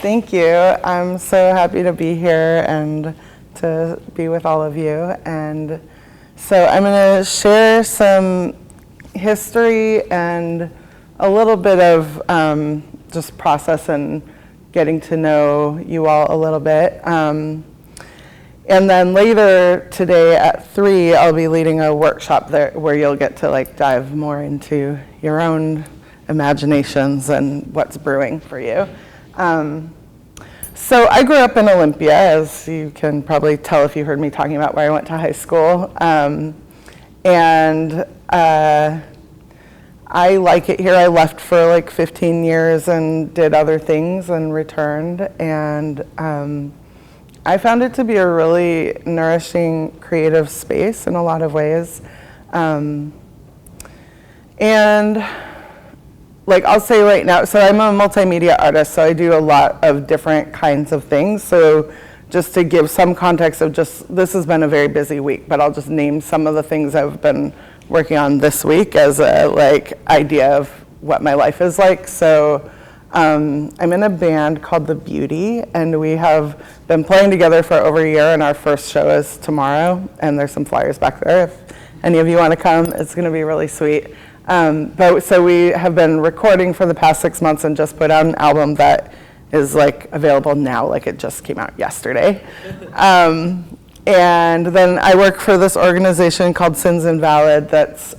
Thank you. I'm so happy to be here and to be with all of you. And so I'm going to share some history and a little bit of just process and getting to know you all a little bit. And then later today at 3, I'll be leading a workshop there where you'll get to like dive more into your own imaginations and what's brewing for you. So I grew up in Olympia, as you can probably tell if you heard me talking about where I went to high school. I like it here. I left for like 15 years and did other things and returned. And I found it to be a really nourishing, creative space in a lot of ways. And like I'll say right now, so I'm a multimedia artist, so I do a lot of different kinds of things. So just to give some context of just, this has been a very busy week, but I'll just name some of the things I've been working on this week as a like idea of what my life is like. So I'm in a band called The Beauty, and we have been playing together for over a year, and our first show is tomorrow, and there's some flyers back there. If any of you want to come, it's going to be really sweet. So we have been recording for the past 6 months and just put out an album that is like available now, like it just came out yesterday. And then I work for this organization called Sins Invalid that's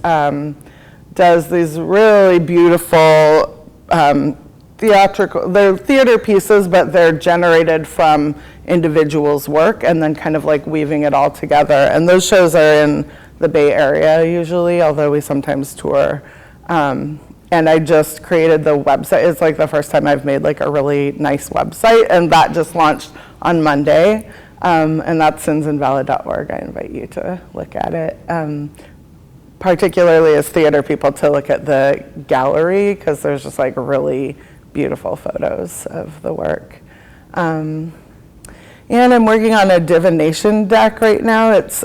does these really beautiful they're theater pieces, but they're generated from individuals' work and then kind of like weaving it all together. And those shows are in the Bay Area usually, although we sometimes tour. And I just created the website. It's like the first time I've made like a really nice website, and that just launched on Monday. And that's sinsinvalid.org. I invite you to look at it. Particularly as theater people to look at the gallery, because there's just like really beautiful photos of the work. And I'm working on a divination deck right now. It's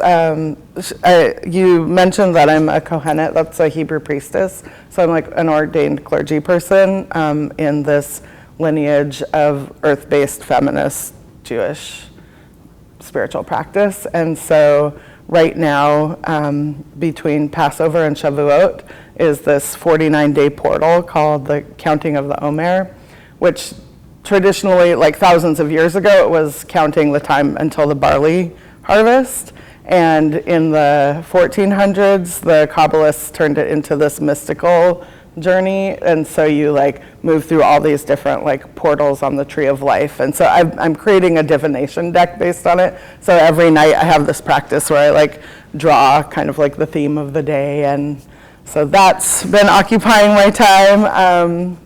you mentioned that I'm a Kohenet, that's a Hebrew priestess. So I'm like an ordained clergy person in this lineage of earth-based feminist Jewish spiritual practice. And so right now, between Passover and Shavuot is this 49-day portal called the Counting of the Omer, which traditionally, like thousands of years ago, it was counting the time until the barley harvest. And in the 1400s, the Kabbalists turned it into this mystical journey. And so you like move through all these different like portals on the tree of life. And so I'm creating a divination deck based on it. So every night I have this practice where I like draw kind of like the theme of the day. And so that's been occupying my time.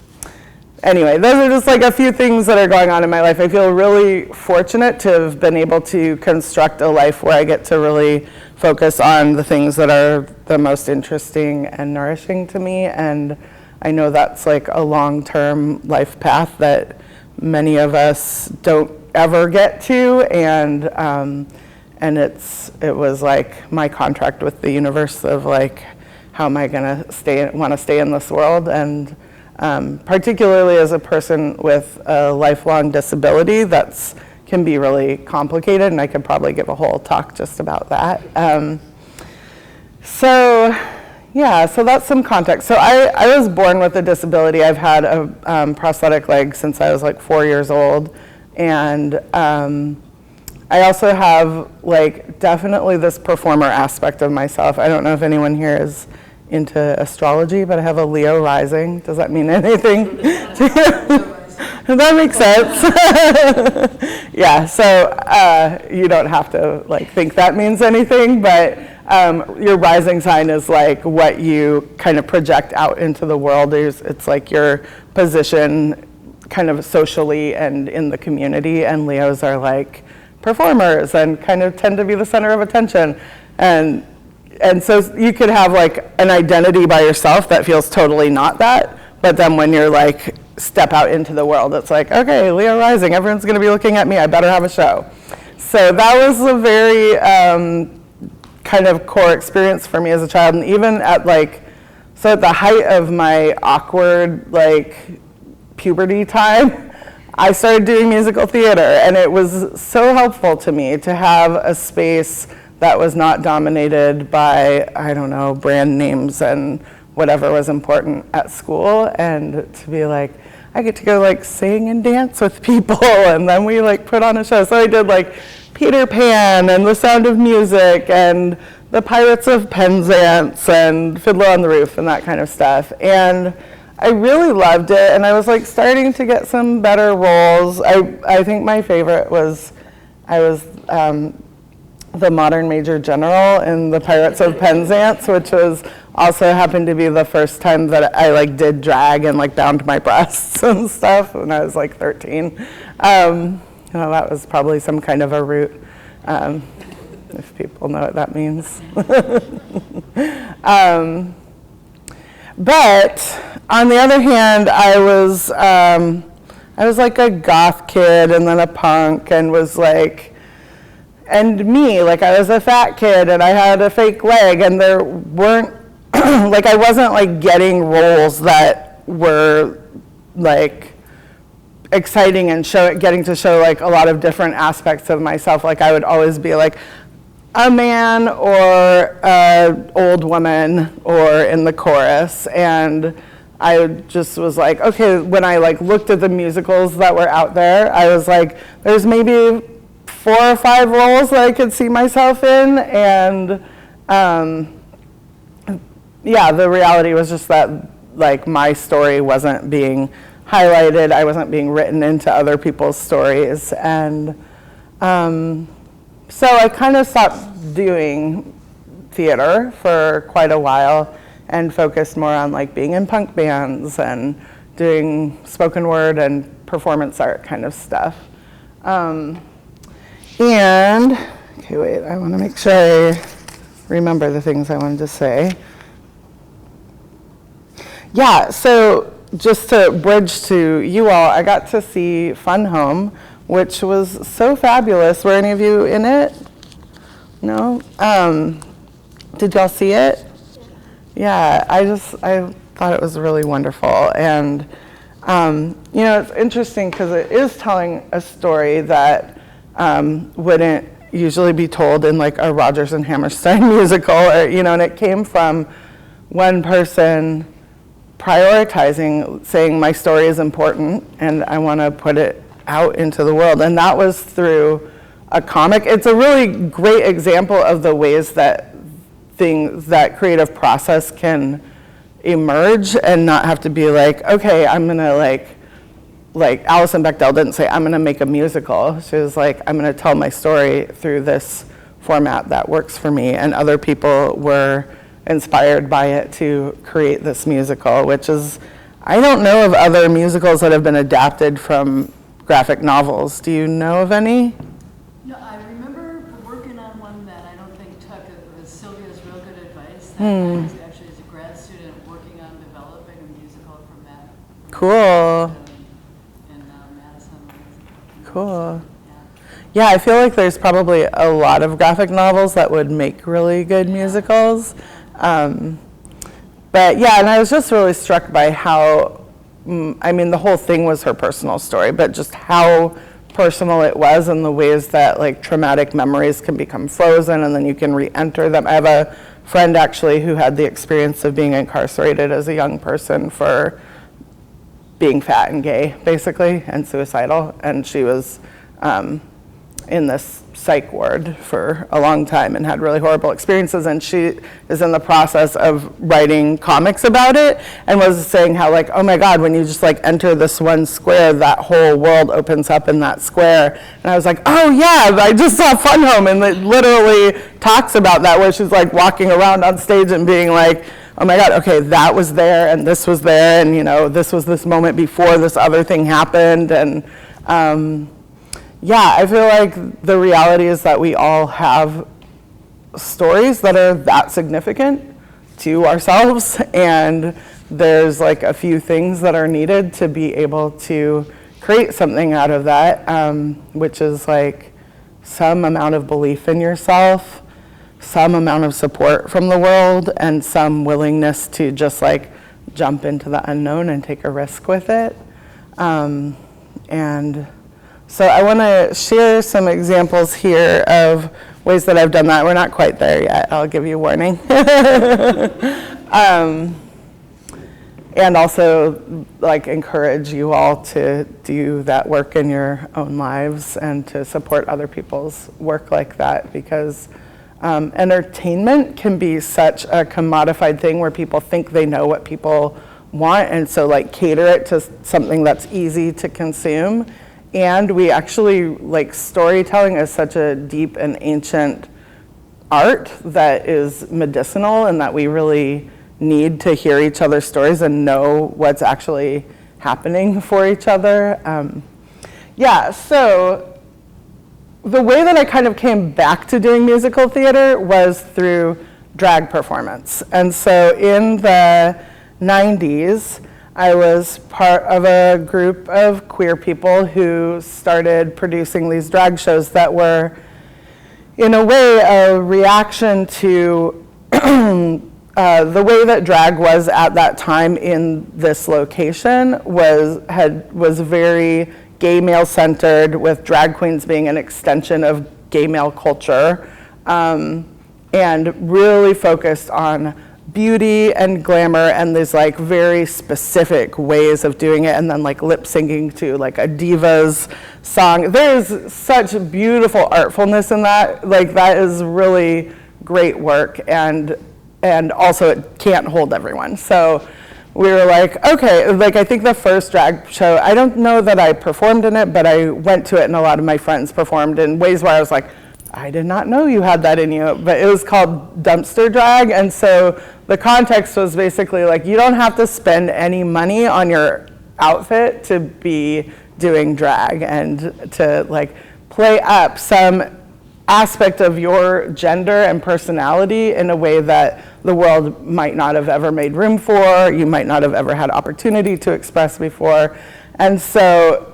Anyway, those are just like a few things that are going on in my life. I feel really fortunate to have been able to construct a life where I get to really focus on the things that are the most interesting and nourishing to me. And I know that's like a long-term life path that many of us don't ever get to. And it was like my contract with the universe of like, how am I gonna want to stay in this world? And particularly as a person with a lifelong disability, that's can be really complicated, and I could probably give a whole talk just about that. So that's some context. So I was born with a disability. I've had a prosthetic leg since I was like 4 years old, and I also have like definitely this performer aspect of myself. I don't know if anyone here is into astrology, but I have a Leo rising. Does that mean anything to you? That makes sense. Yeah, so you don't have to like think that means anything, but your rising sign is like what you kind of project out into the world. It's like your position kind of socially and in the community, and Leos are like performers and kind of tend to be the center of attention. And so you could have like an identity by yourself that feels totally not that, but then when you're like step out into the world, it's like, okay, Leo rising, everyone's gonna be looking at me, I better have a show. So that was a very kind of core experience for me as a child. And even at like, so at the height of my awkward like puberty time, I started doing musical theater, and it was so helpful to me to have a space that was not dominated by, I don't know, brand names and whatever was important at school, and to be like, I get to go like sing and dance with people, and then we like put on a show. So I did like Peter Pan and The Sound of Music and The Pirates of Penzance and Fiddler on the Roof and that kind of stuff. And I really loved it, and I was like starting to get some better roles. I think my favorite was, I was the modern Major General in The Pirates of Penzance, which was also happened to be the first time that I like did drag and like bound my breasts and stuff when I was like 13. Well, that was probably some kind of a root, if people know what that means. But on the other hand, I was like a goth kid and then a punk, and was like, and me, like I was a fat kid and I had a fake leg, and there weren't, like I wasn't like getting roles that were like exciting and getting to show like a lot of different aspects of myself. Like I would always be like a man or an old woman or in the chorus, and I just was like, okay, when I like looked at the musicals that were out there, I was like, there's maybe 4 or 5 roles that I could see myself in, and yeah, the reality was just that like my story wasn't being highlighted, I wasn't being written into other people's stories, and so I kind of stopped doing theater for quite a while and focused more on like being in punk bands and doing spoken word and performance art kind of stuff. And, okay, wait, I want to make sure I remember the things I wanted to say. Yeah, so just to bridge to you all, I got to see Fun Home, which was so fabulous. Were any of you in it? No? Did y'all see it? Yeah, I thought it was really wonderful. And, you know, it's interesting because it is telling a story that wouldn't usually be told in like a Rodgers and Hammerstein musical, or, you know, and it came from one person prioritizing, saying my story is important and I want to put it out into the world. And that was through a comic. It's a really great example of the ways that that creative process can emerge and not have to be like, okay, I'm gonna like Alison Bechdel didn't say, I'm gonna make a musical. She was like, I'm gonna tell my story through this format that works for me. And other people were inspired by it to create this musical, which is, I don't know of other musicals that have been adapted from graphic novels. Do you know of any? No, I remember working on one that I don't think took, it was Sylvia's Real Good Advice. That I was actually as a grad student working on developing a musical from that. Cool. In Madison. Cool. Yeah, I feel like there's probably a lot of graphic novels that would make really good musicals. But yeah, and I was just really struck by how, I mean, the whole thing was her personal story, but just how personal it was and the ways that like traumatic memories can become frozen and then you can re-enter them. I have a friend actually who had the experience of being incarcerated as a young person for being fat and gay, basically, and suicidal, and she was in this psych ward for a long time and had really horrible experiences, and she is in the process of writing comics about it and was saying how like, oh my God, when you just like enter this one square, that whole world opens up in that square. And I was like, oh yeah, I just saw Fun Home, and it literally talks about that, where she's like walking around on stage and being like, oh my God, okay, that was there and this was there, and you know, this was this moment before this other thing happened. And yeah, I feel like the reality is that we all have stories that are that significant to ourselves, and there's like a few things that are needed to be able to create something out of that, which is like some amount of belief in yourself, some amount of support from the world, and some willingness to just like jump into the unknown and take a risk with it. And so I want to share some examples here of ways that I've done that. We're not quite there yet, I'll give you a warning. And also like encourage you all to do that work in your own lives and to support other people's work like that, because entertainment can be such a commodified thing where people think they know what people want, and so like cater it to something that's easy to consume. And we actually, like, storytelling is such a deep and ancient art that is medicinal, and that we really need to hear each other's stories and know what's actually happening for each other. So the way that I kind of came back to doing musical theater was through drag performance. And so in the 90s, I was part of a group of queer people who started producing these drag shows that were, in a way, a reaction to the way that drag was at that time in this location was very gay male centered, with drag queens being an extension of gay male culture, and really focused on beauty and glamour and these like very specific ways of doing it, and then like lip syncing to like a diva's song. There's such beautiful artfulness in that. Like, that is really great work, and also it can't hold everyone. So we were like, okay, like I think the first drag show, I don't know that I performed in it, but I went to it and a lot of my friends performed in ways where I was like, I did not know you had that in you. But it was called dumpster drag, and so the context was basically like, you don't have to spend any money on your outfit to be doing drag, and to like play up some aspect of your gender and personality in a way that the world might not have ever made room for, you might not have ever had opportunity to express before. And so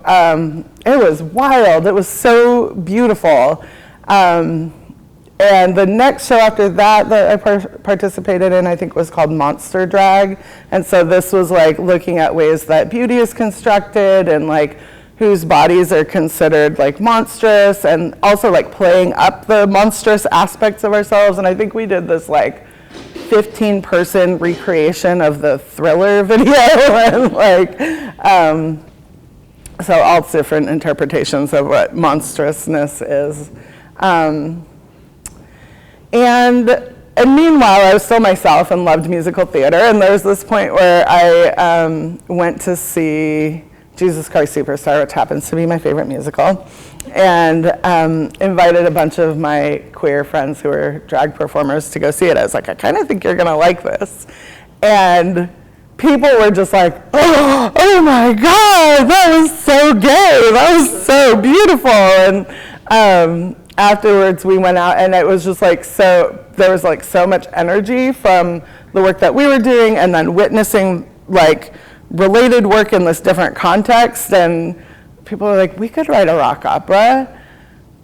it was wild, it was so beautiful. And the next show after that I participated in, I think, was called Monster Drag. And so this was like looking at ways that beauty is constructed, and like whose bodies are considered like monstrous, and also like playing up the monstrous aspects of ourselves. And I think we did this like 15-person recreation of the Thriller video, and like so all different interpretations of what monstrousness is. And meanwhile, I was still myself and loved musical theater, and there was this point where I went to see Jesus Christ Superstar, which happens to be my favorite musical, and invited a bunch of my queer friends who were drag performers to go see it. I was like, I kind of think you're gonna like this. And people were just like, oh my God, that was so gay, that was so beautiful. And afterwards we went out, and it was just like, there was like so much energy from the work that we were doing, and then witnessing like related work in this different context, and people were like, we could write a rock opera,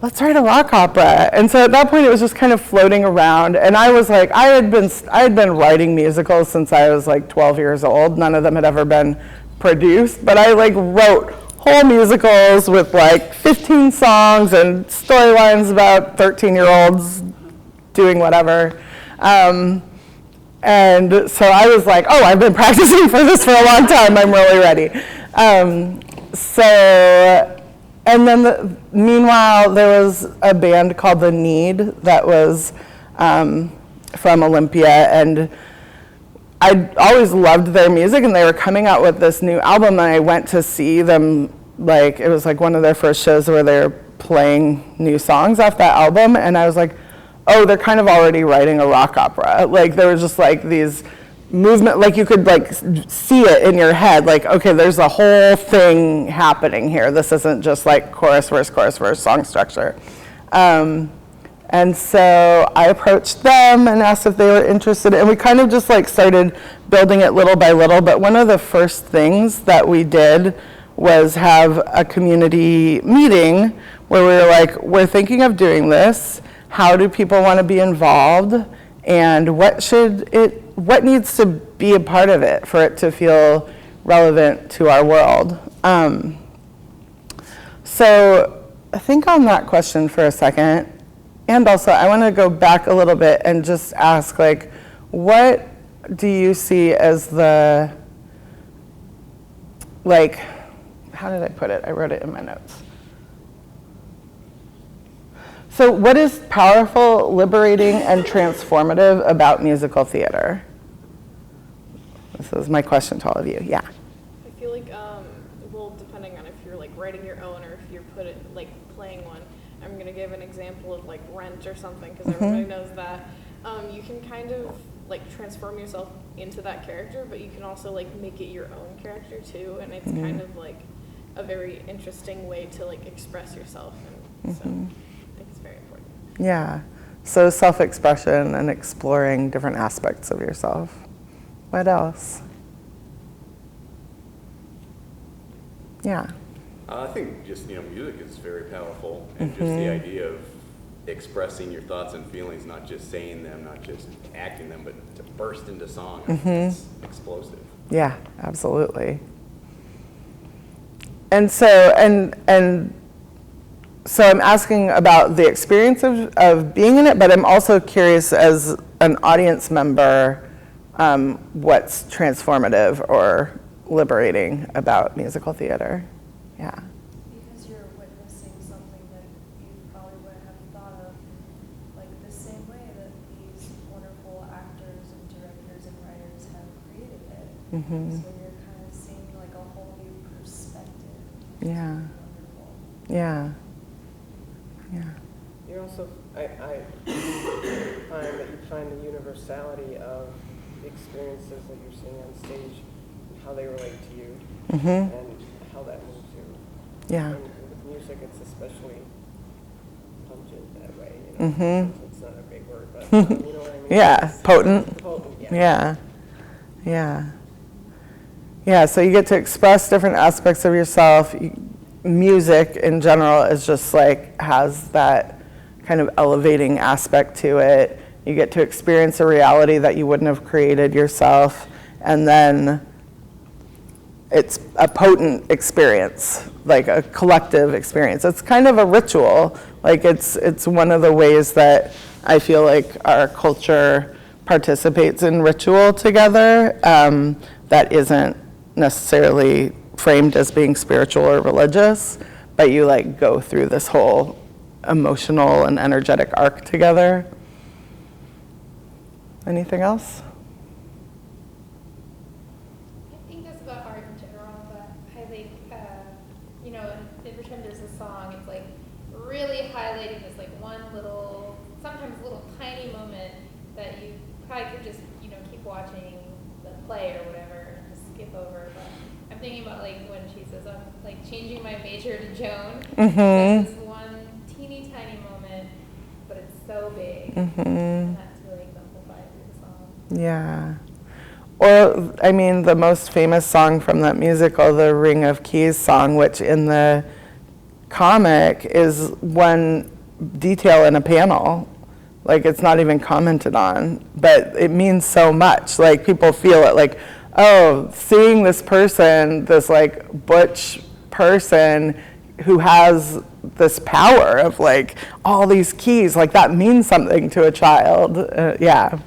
let's write a rock opera. And so at that point it was just kind of floating around, and I was like, I had been writing musicals since I was like 12 years old. None of them had ever been produced, but I like wrote whole musicals with like 15 songs and storylines about 13-year-olds doing whatever. And so I was like, oh, I've been practicing for this for a long time, I'm really ready. And then meanwhile, there was a band called The Need that was from Olympia, and I always loved their music, and they were coming out with this new album, and I went to see them, like, it was like one of their first shows where they were playing new songs off that album, and I was like, oh, they're kind of already writing a rock opera. Like, there was just like these movement, like you could like see it in your head, like, okay, there's a whole thing happening here. This isn't just like chorus, verse, song structure. And so I approached them and asked if they were interested, and we kind of just like started building it little by little. But one of the first things that we did was have a community meeting where we were like, we're thinking of doing this. How do people want to be involved? And what needs to be a part of it for it to feel relevant to our world? So think on that question for a second. And also, I want to go back a little bit and just ask, like, what do you see as the, like, how did I put it? I wrote it in my notes. So what is powerful, liberating, and transformative about musical theater? This is my question to all of you. Yeah. I feel like, well, depending on if you're like writing your own or if you're playing one, I'm gonna give an example of like Rent or something because everybody knows that. You can kind of like transform yourself into that character, but you can also like make it your own character too, and it's kind of like a very interesting way to like express yourself, and so I think it's very important. Yeah. So self-expression and exploring different aspects of yourself. What else? Yeah. I think just, music is very powerful, and just the idea of expressing your thoughts and feelings, not just saying them, not just acting them, but to burst into song. It's explosive. Yeah, absolutely. And so, so I'm asking about the experience of being in it, but I'm also curious as an audience member, what's transformative or liberating about musical theater. Yeah. Because you're witnessing something that you probably wouldn't have thought of, like the same way that these wonderful actors and directors and writers have created it. So you're kind of seeing like a whole new perspective. Yeah. Wonderful. Yeah. Yeah. You also, I find that you find the universality of the experiences that you're seeing on stage and how they relate to you and how that moves you. Yeah. And with music, it's especially pungent that way. It's not a big word, but you know what I mean? Yeah. It's Potent. potent, Yeah. Yeah. Yeah. So you get to express different aspects of yourself. Music in general is just like has that kind of elevating aspect to it. You get to experience a reality that you wouldn't have created yourself, and then it's a potent experience, like a collective experience. It's kind of a ritual. Like it's one of the ways that I feel like our culture participates in ritual together that isn't necessarily framed as being spiritual or religious, but you like go through this whole emotional and energetic arc together. Anything else? I think that's about art in general, but highlight, every time there's a song, it's like really highlighting this like one little, sometimes little tiny moment that you probably could just, keep watching the play or whatever and just skip over. But I'm thinking about like when she says, I'm like changing my major to Joan. It's this one teeny tiny moment, but it's so big. And that's really exemplified through the song. Yeah. Or, I mean, the most famous song from that musical, the Ring of Keys song, which in the comic is one detail in a panel. Like, it's not even commented on, but it means so much. Like, people feel it, like, oh, seeing this person, this, like, butch person who has this power of, like, all these keys, like, that means something to a child. Yeah.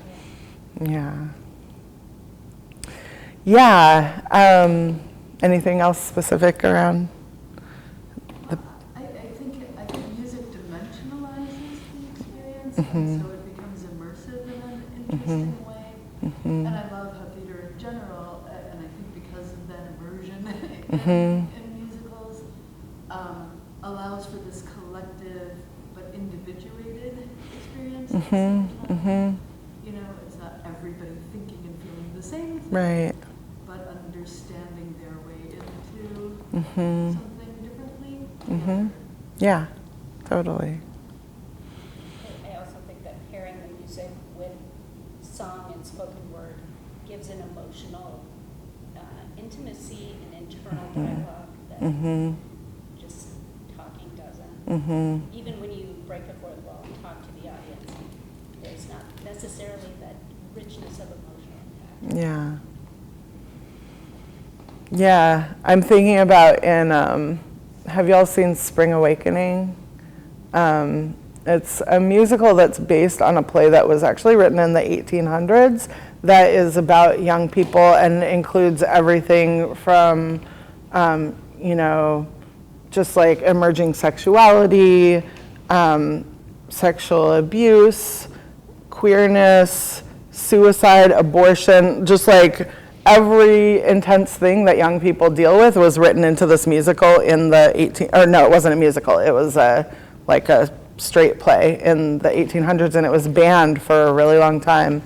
Anything else specific around? I think music dimensionalizes the experience, and so it becomes immersive in an interesting way. And I love how theater in general, and I think because of that immersion in musicals, allows for this collective but individuated experience at the same time. It's not everybody thinking and feeling the same thing. Right. But understanding their way into something differently. together. Yeah, totally. I also think that pairing the music with song and spoken word gives an emotional intimacy and internal dialogue that just talking doesn't. Even when you break the fourth wall and talk to the audience, there's not necessarily that richness of emotional impact. Yeah. Yeah, I'm thinking about in have y'all seen Spring Awakening? It's a musical that's based on a play that was actually written in the 1800s that is about young people and includes everything from, you know, just like emerging sexuality, sexual abuse, queerness, suicide, abortion, just like every intense thing that young people deal with was written into this musical in the it wasn't a musical, it was like a straight play in the 1800s, and it was banned for a really long time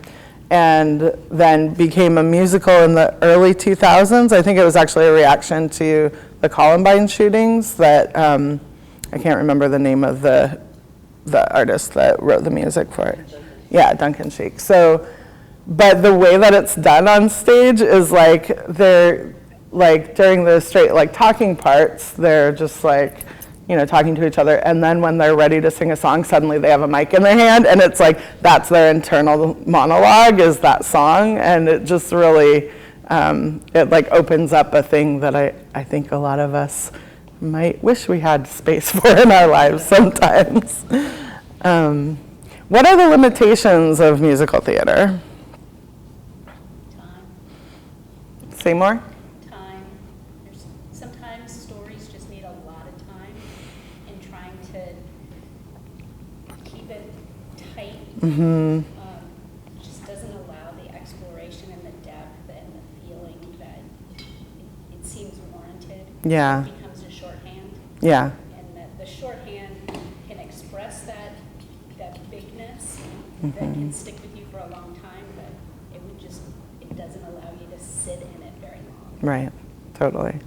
and then became a musical in the early 2000s. I think it was actually a reaction to the Columbine shootings that, I can't remember the name of the artist that wrote the music for it. Yeah, Duncan Sheik. So, but the way that it's done on stage is like, they're like during the straight like talking parts, they're just like, you know, talking to each other, and then when they're ready to sing a song, suddenly they have a mic in their hand, and it's like, that's their internal monologue, is that song, and it just really, it like opens up a thing that I think a lot of us might wish we had space for in our lives sometimes. What are the limitations of musical theater? Time. Say more? Time. Sometimes stories just need a lot of time, and trying to keep it tight just doesn't allow the exploration and the depth and the feeling that it seems warranted. Yeah. It becomes a shorthand. Yeah. And that the shorthand can express that bigness that can stick with you for a long time, but it doesn't allow you to sit in it very long. Right, totally.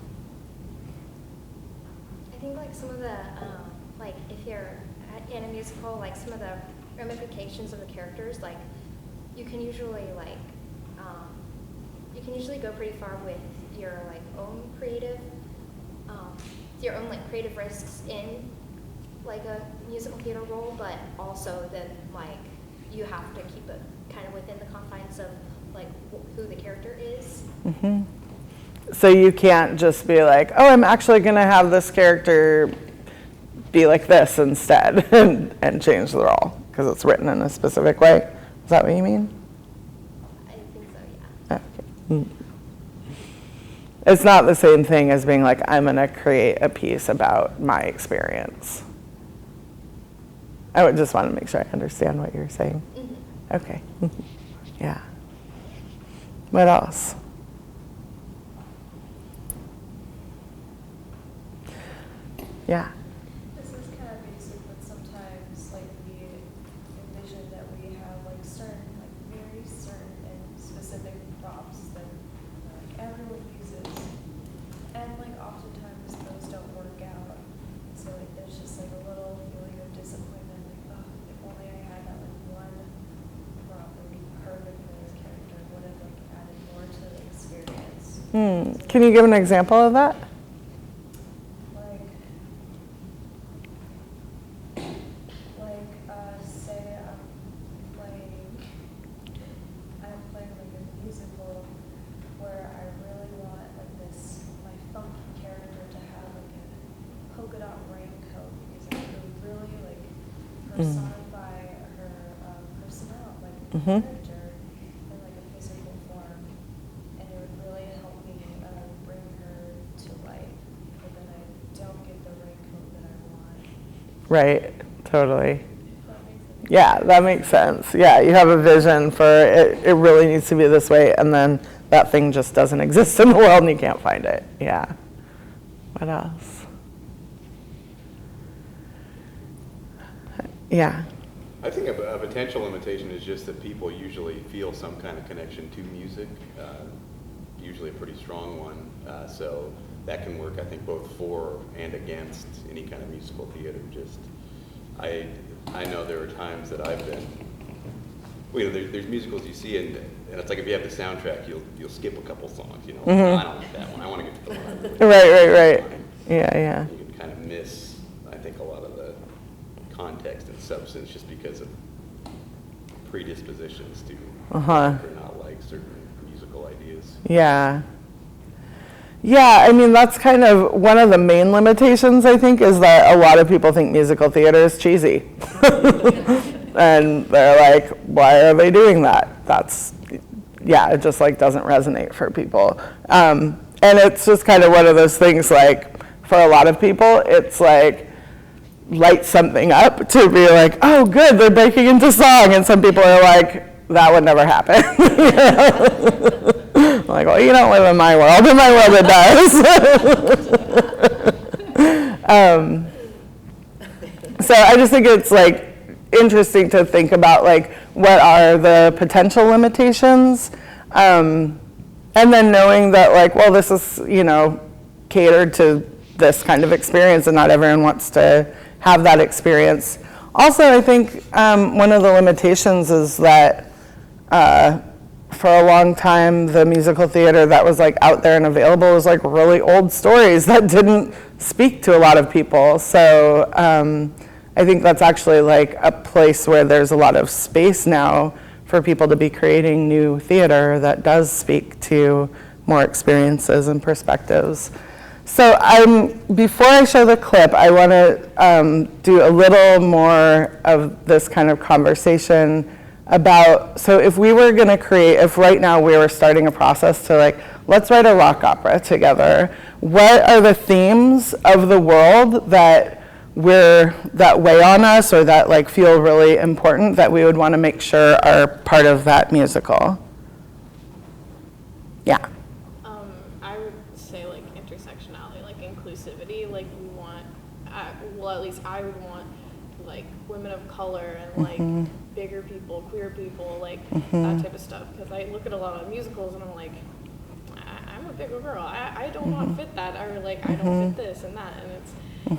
I think like some of the, like if you're in a musical, like some of the ramifications of the characters, like you can usually go pretty far with your like own creative, your own like creative risks in like a musical theater role, but also then like you have to keep it kind of within the confines of like who the character is. Mm-hmm. So you can't just be like, oh, I'm actually going to have this character be like this instead and change the role because it's written in a specific way. Is that what you mean? I think so, yeah. Okay. It's not the same thing as being like, I'm going to create a piece about my experience. I would just want to make sure I understand what you're saying. Mm-hmm. Okay. Yeah. What else? Yeah. This is kind of basic, but sometimes like we envision that we have like certain, like very certain and specific props that like everyone uses, and like oftentimes those don't work out. So like there's just like a little feeling of disappointment, like oh, if only I had that like one prop that would be perfect for this character, would have like added more to the experience. Can you give an example of that? Say I'm playing like a musical where I really want like my funky character to have like a polka dot raincoat because I could really like personify her character in like a physical form, and it would really help me bring her to life, but then I don't get the raincoat that I want. Right, totally. Yeah, that makes sense. Yeah, you have a vision for it. It really needs to be this way, and then that thing just doesn't exist in the world, and you can't find it. Yeah. What else? Yeah. I think a potential limitation is just that people usually feel some kind of connection to music, usually a pretty strong one. So that can work, I think, both for and against any kind of musical theater. Just, I know there are times that I've been, well, you know, there's musicals you see, and it's like if you have the soundtrack, you'll skip a couple songs. You know, I don't like that one. I want to get to the one I really Right. like. Yeah. You can kind of miss, I think, a lot of the context and substance just because of predispositions to like or not like certain musical ideas. Yeah. Yeah, I mean, that's kind of one of the main limitations, I think, is that a lot of people think musical theater is cheesy. And they're like, why are they doing that? Yeah, it just like doesn't resonate for people. And it's just kind of one of those things, like, for a lot of people, it's like, light something up to be like, oh, good, they're breaking into song. And some people are like, that would never happen. I'm like, well, you don't live in my world. In my world, it does. So I just think it's like interesting to think about like what are the potential limitations, and then knowing that like, well, this is, you know, catered to this kind of experience, and not everyone wants to have that experience. Also, I think one of the limitations is that for a long time, the musical theater that was like out there and available was like really old stories that didn't speak to a lot of people. So I think that's actually like a place where there's a lot of space now for people to be creating new theater that does speak to more experiences and perspectives. So before I show the clip, I want to do a little more of this kind of conversation about, so if we were going to create, if right now we were starting a process to like, let's write a rock opera together, what are the themes of the world that weigh on us or that like feel really important that we would want to make sure are part of that musical? Yeah. I would say like intersectionality, like inclusivity, like we want, well, at least I would want like women of color and like bigger people, queer people, like that type of stuff. Because I look at a lot of musicals and I'm like, I'm a bigger girl. I don't want to fit that, or like I don't fit this and that, and it's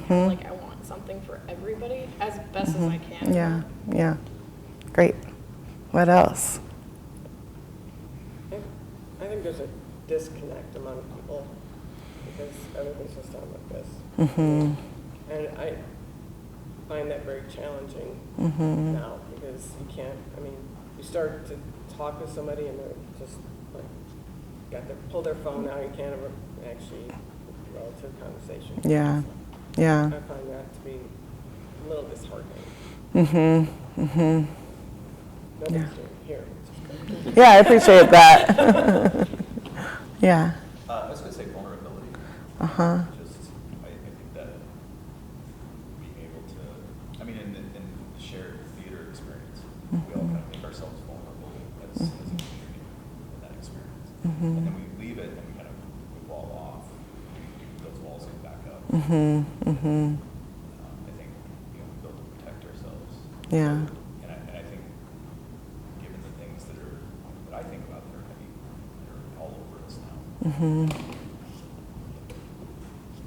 kind of like I want something for everybody as best as I can. Yeah, yeah, great. What else? I think there's a disconnect among people because everything's just done like this. And I find that very challenging now because you can't, I mean, you start to talk with somebody and they're just like, pull their phone out, you can't ever actually relative conversation. Yeah, yeah. I find that to be a little disheartening. Nobody's doing here. Yeah, I appreciate that. Yeah. I was going to say vulnerability. Just, I think that being able to, I mean, in the shared theater experience, we all kind of make ourselves vulnerable as a community in that experience. And then we leave it and we kind of wall off. Those walls get back up. I think, we build to protect ourselves. Yeah. And I think, given the things that I think about that are heavy, they're all over us now.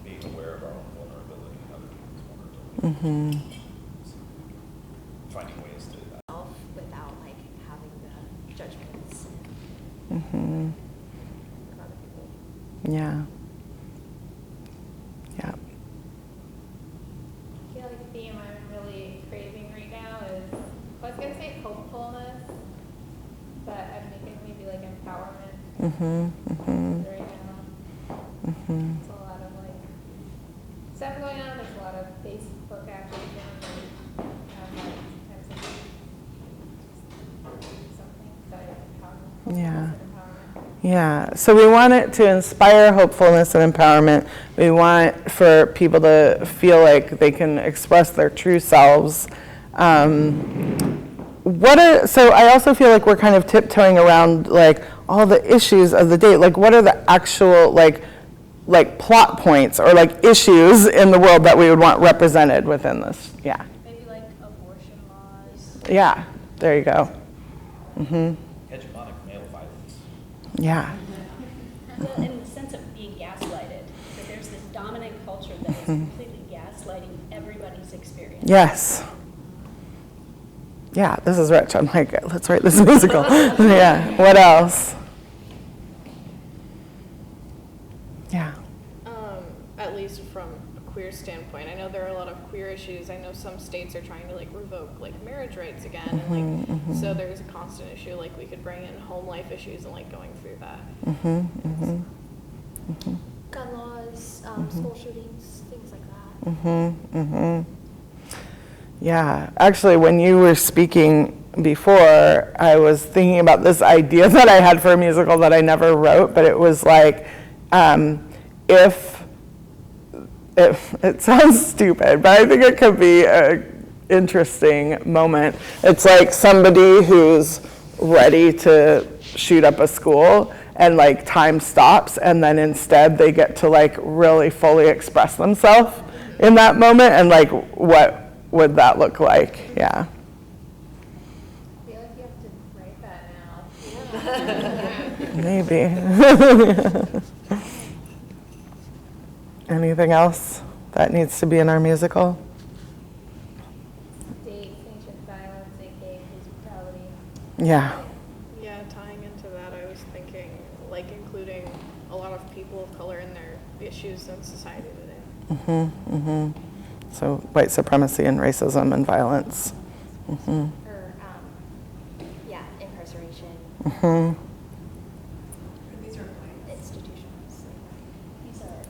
Being aware of our own vulnerability and other people's vulnerability. Finding ways to do that. Without like having the judgments of other people. Yeah. Yeah. I feel like the theme I'm really craving right now is, I was going to say hopefulness, but I'm thinking maybe like empowerment. Right now. There's a lot of like stuff going on. There's a lot of Facebook action going on. Something that is empowerment. Yeah. Empowerment. Yeah, so we want it to inspire hopefulness and empowerment. We want for people to feel like they can express their true selves. So I also feel like we're kind of tiptoeing around like all the issues of the day. Like what are the actual like plot points or like issues in the world that we would want represented within this? Yeah. Maybe like abortion laws. Yeah, there you go. Hegemonic male violence. Yeah. Well, in the sense of being gaslighted, that there's this dominant culture that is completely gaslighting everybody's experience. Yes. Yeah, this is rich. I'm like, let's write this musical. Yeah. What else? Yeah. At least from a queer standpoint, I know there are a lot of queer issues. I know some states are trying to like revoke like marriage rights again, and like so there's a constant issue. Like we could bring in home life issues and like going through that. gun laws, school shootings, things like that. Yeah, actually, when you were speaking before, I was thinking about this idea that I had for a musical that I never wrote, but it was like, if it sounds stupid, but I think it could be an interesting moment. It's like somebody who's ready to shoot up a school and like time stops, and then instead they get to like really fully express themselves in that moment, and like what would that look like? Yeah. I feel like you have to write that now. Maybe. Anything else that needs to be in our musical? Dates, ancient violence, aka police brutality. Yeah. Yeah, tying into that, I was thinking, like, including a lot of people of color in their issues in society today. So white supremacy and racism and violence. Or, yeah, incarceration, These are like, institutions. These are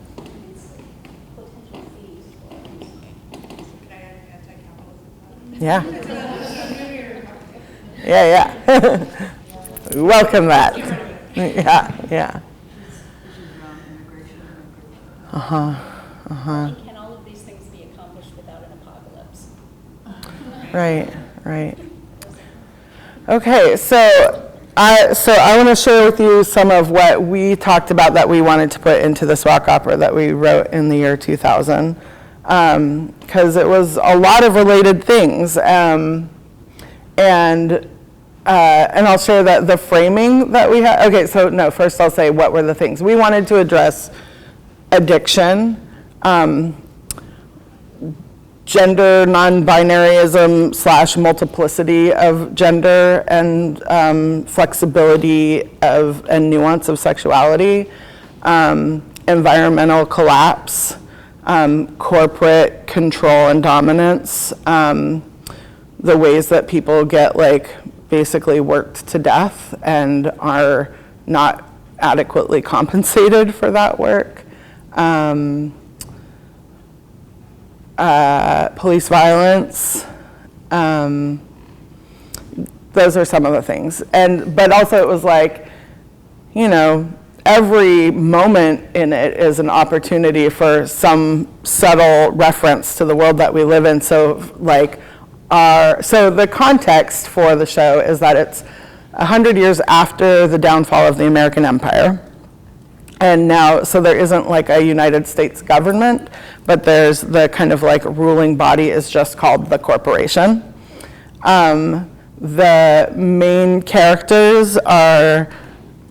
potential fees can I add anti-capitalism? Yeah. Yeah. We welcome that. Yeah. and can all of these things be accomplished without an apocalypse? Right. Okay, so I want to share with you some of what we talked about that we wanted to put into this rock opera that we wrote in the year 2000, because it was a lot of related things, and I'll share that the framing that we had. Okay, so no, first I'll say what were the things we wanted to address: addiction, gender non-binaryism / multiplicity of gender, and flexibility of and nuance of sexuality, environmental collapse, corporate control and dominance, the ways that people get like basically worked to death and are not adequately compensated for that work. Police violence, those are some of the things. But also it was like, you know, every moment in it is an opportunity for some subtle reference to the world that we live in. So like so the context for the show is that it's 100 years after the downfall of the American Empire. And now, so there isn't like a United States government, but there's the kind of like ruling body is just called the corporation. The main characters are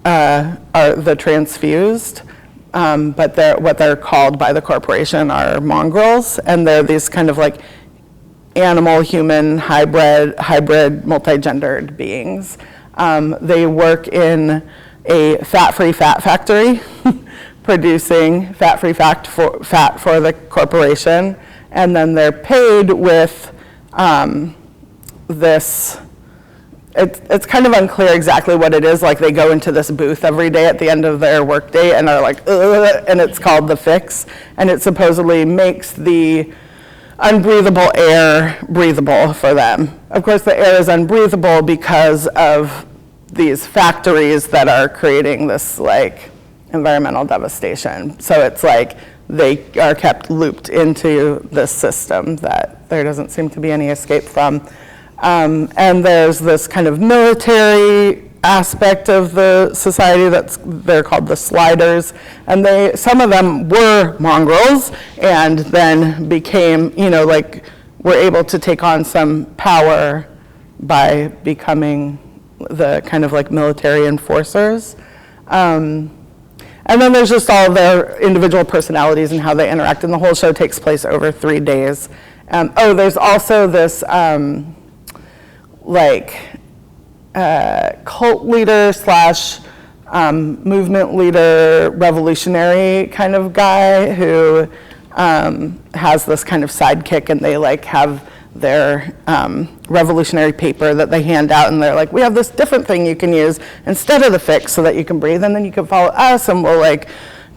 the transfused, but what they're called by the corporation are mongrels, and they're these kind of like animal-human hybrid multi-gendered beings. They work in a fat-free fat factory, producing fat-free fat for the corporation, and then they're paid with this. It's kind of unclear exactly what it is. Like they go into this booth every day at the end of their workday and are like, ugh, and it's called the fix, and it supposedly makes the unbreathable air breathable for them. Of course, the air is unbreathable because of these factories that are creating this like environmental devastation. So it's like they are kept looped into this system that there doesn't seem to be any escape from. And there's this kind of military aspect of the society they're called the sliders, and some of them were mongrels and then became, you know, like were able to take on some power by becoming the kind of like military enforcers. And then there's just all their individual personalities and how they interact, and the whole show takes place over 3 days. There's also this cult leader / movement leader, revolutionary kind of guy who has this kind of sidekick, and they like have their revolutionary paper that they hand out, and they're like, we have this different thing you can use instead of the fix so that you can breathe, and then you can follow us and we'll like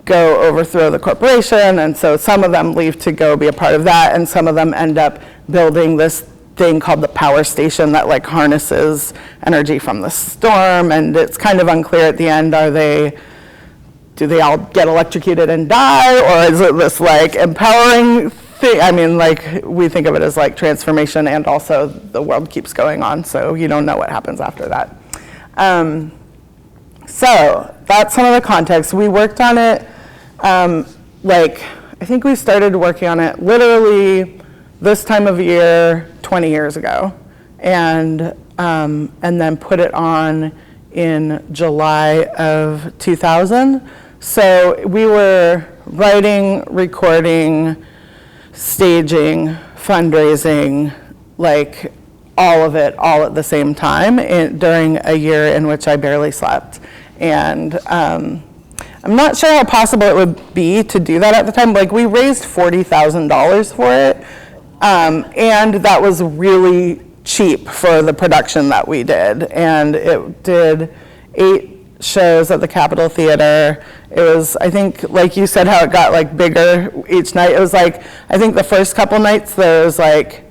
go overthrow the corporation, and so some of them leave to go be a part of that, and some of them end up building this thing called the power station that like harnesses energy from the storm, and it's kind of unclear at the end, do they all get electrocuted and die, or is it this like empowering thing? I mean, like, we think of it as like transformation, and also the world keeps going on, so you don't know what happens after that. So that's some of the context. We worked on it, like, I think we started working on it literally this time of year 20 years ago, and then put it on in July of 2000. So we were writing, recording, staging, fundraising, like all of it, all at the same time during a year in which I barely slept. And I'm not sure how possible it would be to do that at the time. Like, we raised $40,000 for it, and that was really cheap for the production that we did. And it did 8 shows at the Capitol Theater. It was, I think, like you said, how it got like bigger each night. It was like, I think the first couple nights there was like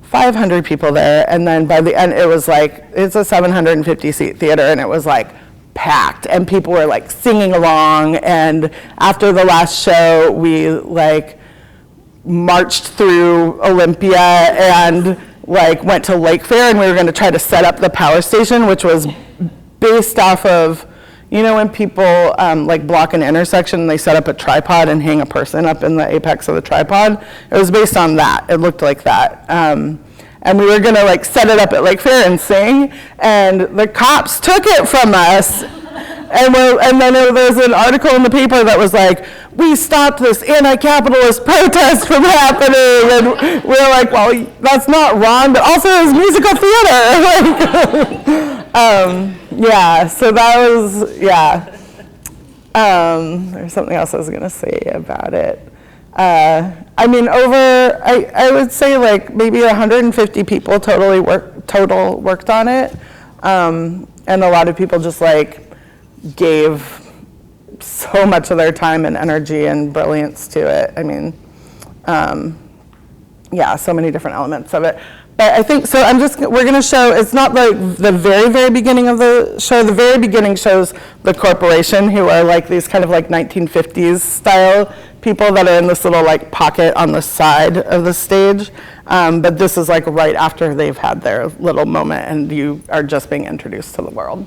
500 people there, and then by the end it was like, it's a 750 seat theater, and it was like packed, and people were like singing along. And after the last show, we like marched through Olympia and like went to Lake Fair, and we were going to try to set up the power station, which was based off of, you know, when people like block an intersection, they set up a tripod and hang a person up in the apex of the tripod. It was based on that. It looked like that. And we were gonna like set it up at Lake Fair and sing, and the cops took it from us. And then there was an article in the paper that was like, we stopped this anti-capitalist protest from happening. And we were like, well, that's not wrong, but also it's musical theater. Yeah, so that was, yeah. There's something else I was gonna say about it. I mean, I would say like maybe 150 people total worked on it. And a lot of people just like gave so much of their time and energy and brilliance to it. I mean, yeah, so many different elements of it. But I think, so we're gonna show, it's not like the very, very beginning of the show. The very beginning shows the corporation, who are like these kind of like 1950s style people that are in this little like pocket on the side of the stage. But this is like right after they've had their little moment, and you are just being introduced to the world.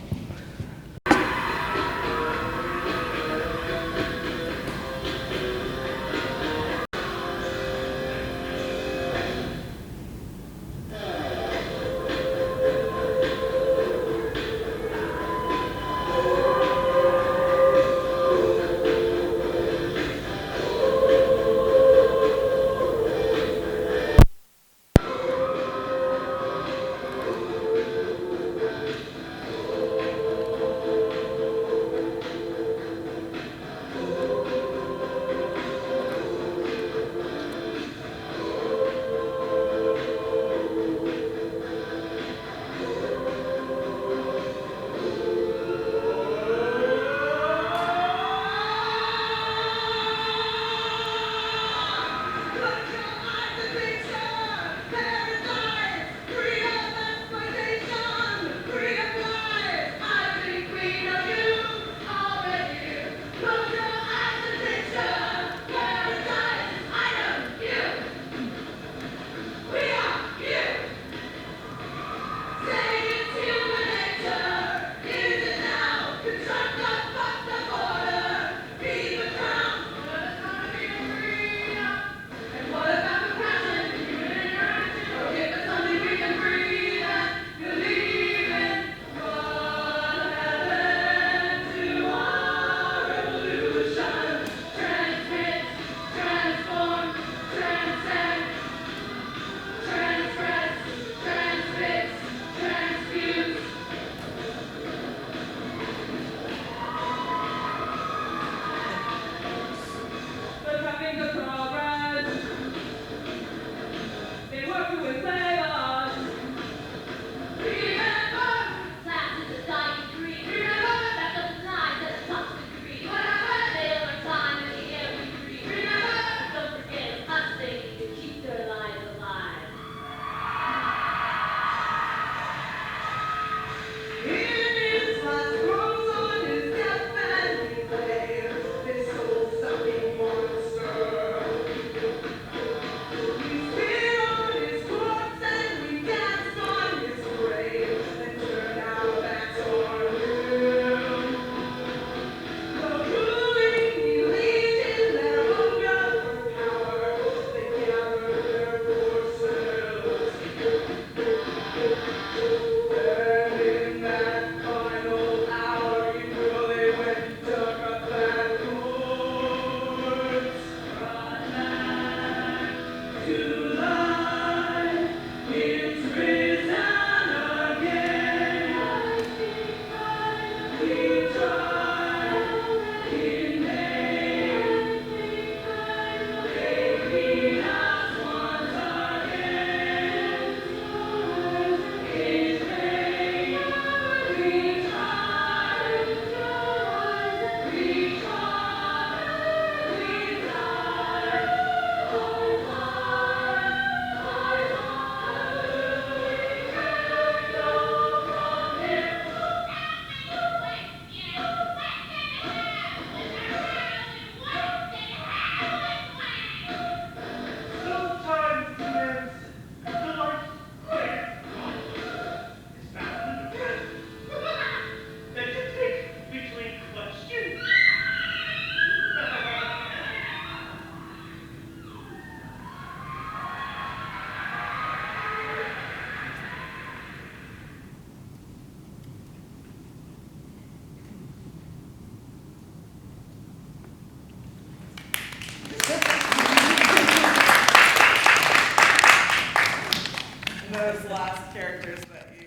last characters that you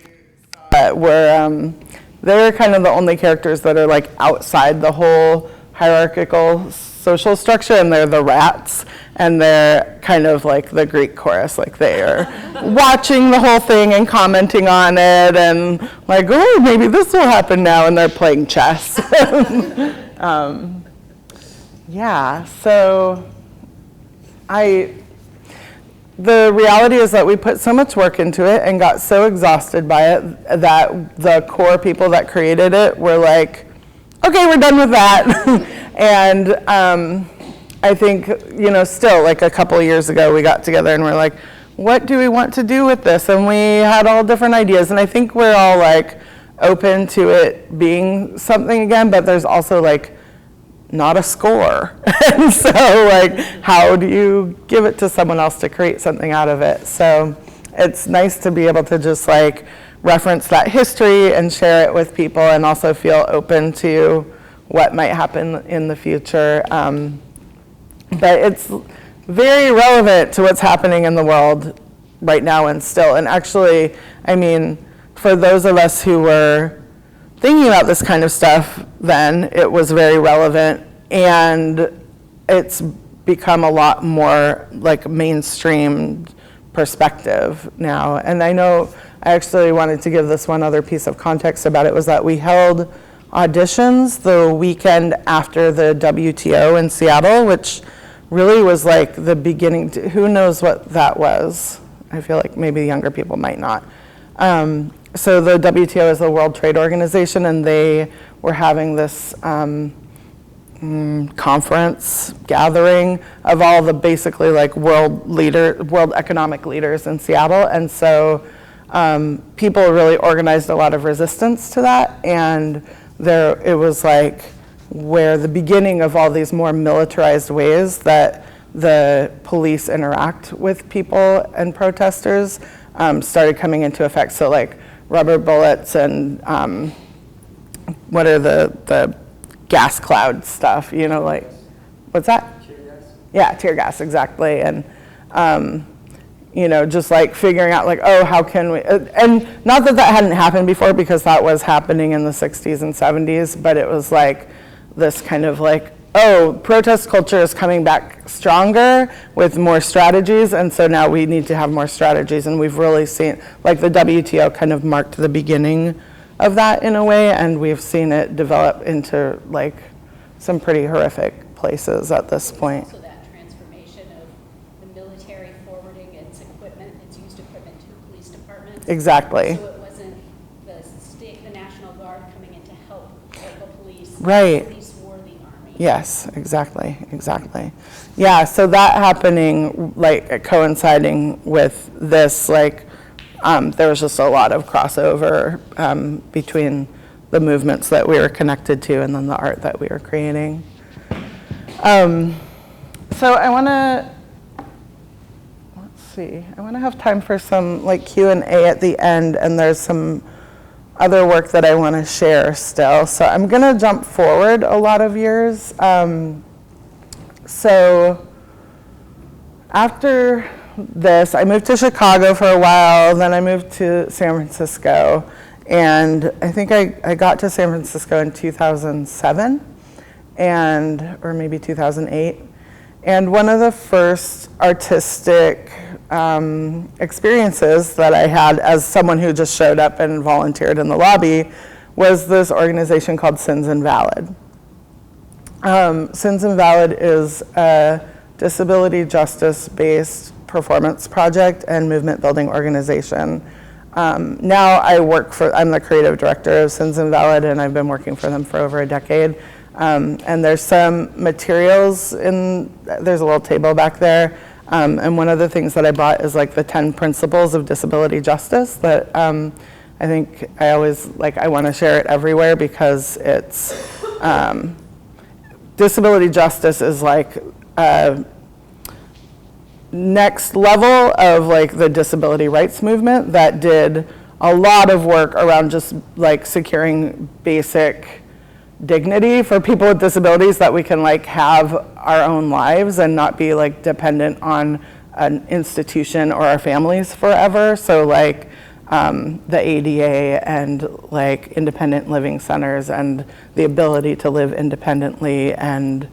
saw were, they're kind of the only characters that are like outside the whole hierarchical social structure, and they're the rats, and they're kind of like the Greek chorus, like they are watching the whole thing and commenting on it, and like, oh, maybe this will happen now, and they're playing chess. Yeah, so the reality is that we put so much work into it and got so exhausted by it that the core people that created it were like, okay, we're done with that. And I think, you know, still like a couple of years ago, we got together and we're like, what do we want to do with this? And we had all different ideas. And I think we're all like open to it being something again, but there's also like not a score. And so like, how do you give it to someone else to create something out of it? So it's nice to be able to just like reference that history and share it with people, and also feel open to what might happen in the future. But it's very relevant to what's happening in the world right now and still. And actually, I mean, for those of us who were thinking about this kind of stuff then, it was very relevant, and it's become a lot more like mainstream perspective now. And I know I actually wanted to give this one other piece of context about it, was that we held auditions the weekend after the WTO in Seattle, which really was like the beginning. Who knows what that was? I feel like maybe younger people might not. So the WTO is the World Trade Organization, and they were having this conference gathering of all the basically like world economic leaders in Seattle. And so people really organized a lot of resistance to that, and it was like where the beginning of all these more militarized ways that the police interact with people and protesters started coming into effect. So like rubber bullets and what are the gas cloud stuff, you know, like, what's that? Tear gas? Yeah, tear gas, exactly. And you know, just like figuring out like, oh, how can we, and not that that hadn't happened before, because that was happening in the 60s and 70s, but it was like this kind of like, oh, protest culture is coming back stronger with more strategies, and so now we need to have more strategies. And we've really seen, like the WTO kind of marked the beginning of that in a way, and we've seen it develop into like some pretty horrific places at this point. Also that transformation of the military forwarding its equipment, its used equipment to police departments. Exactly. So it wasn't the National Guard coming in to help local police. Right. The police were the army. Yes, exactly. Yeah, so that happening, like coinciding with this, like there was just a lot of crossover between the movements that we were connected to and then the art that we were creating. So I want to, let's see, I want to have time for some like Q&A at the end, and there's some other work that I want to share still. So I'm going to jump forward a lot of years. So after this, I moved to Chicago for a while, then I moved to San Francisco, and I think I got to San Francisco in 2007, or maybe 2008. And one of the first artistic experiences that I had as someone who just showed up and volunteered in the lobby was this organization called Sins Invalid. Sins Invalid is a disability justice-based performance project and movement building organization. Now I'm the creative director of Sins Invalid, and I've been working for them for over a decade. And there's some materials there's a little table back there. And one of the things that I brought is like the 10 principles of disability justice that I think I always I want to share it everywhere, because it's, disability justice is like next level of like the disability rights movement that did a lot of work around just like securing basic dignity for people with disabilities, that we can like have our own lives and not be like dependent on an institution or our families forever. So like the ADA and like independent living centers and the ability to live independently, and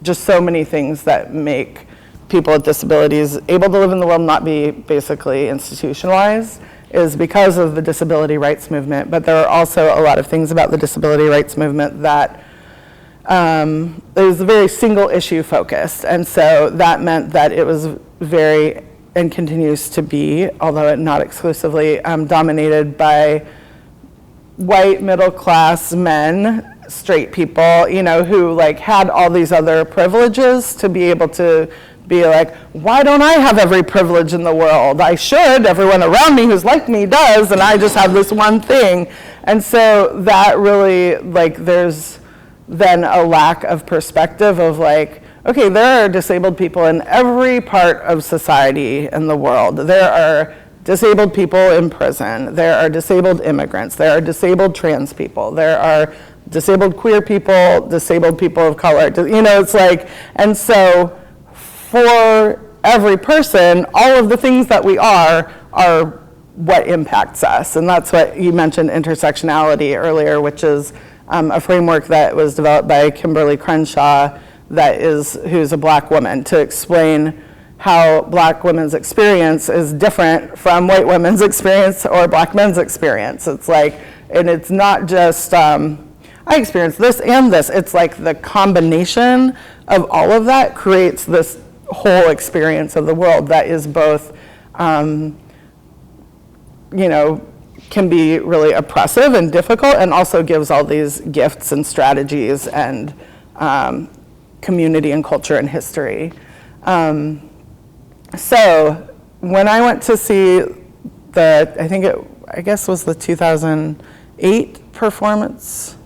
just so many things that make people with disabilities able to live in the world, not be basically institutionalized, is because of the disability rights movement. But there are also a lot of things about the disability rights movement that is very single issue focused. And so that meant that it was very, and continues to be, although not exclusively, dominated by white middle class men, straight people, you know, who like had all these other privileges to be able to be like, why don't I have every privilege in the world? I should, everyone around me who's like me does, and I just have this one thing. And so that really, like, there's then a lack of perspective of like, okay, there are disabled people in every part of society in the world. There are disabled people in prison. There are disabled immigrants. There are disabled trans people. There are disabled queer people, disabled people of color. You know, it's like, and so for every person, all of the things that we are what impacts us. And that's what you mentioned, intersectionality earlier, which is a framework that was developed by Kimberly Crenshaw, who's a black woman, to explain how black women's experience is different from white women's experience or black men's experience. It's like, and it's not just, I experienced this and this. It's like the combination of all of that creates this whole experience of the world that is both, you know, can be really oppressive and difficult, and also gives all these gifts and strategies and community and culture and history. So when I went to see I guess was the 2008 performance.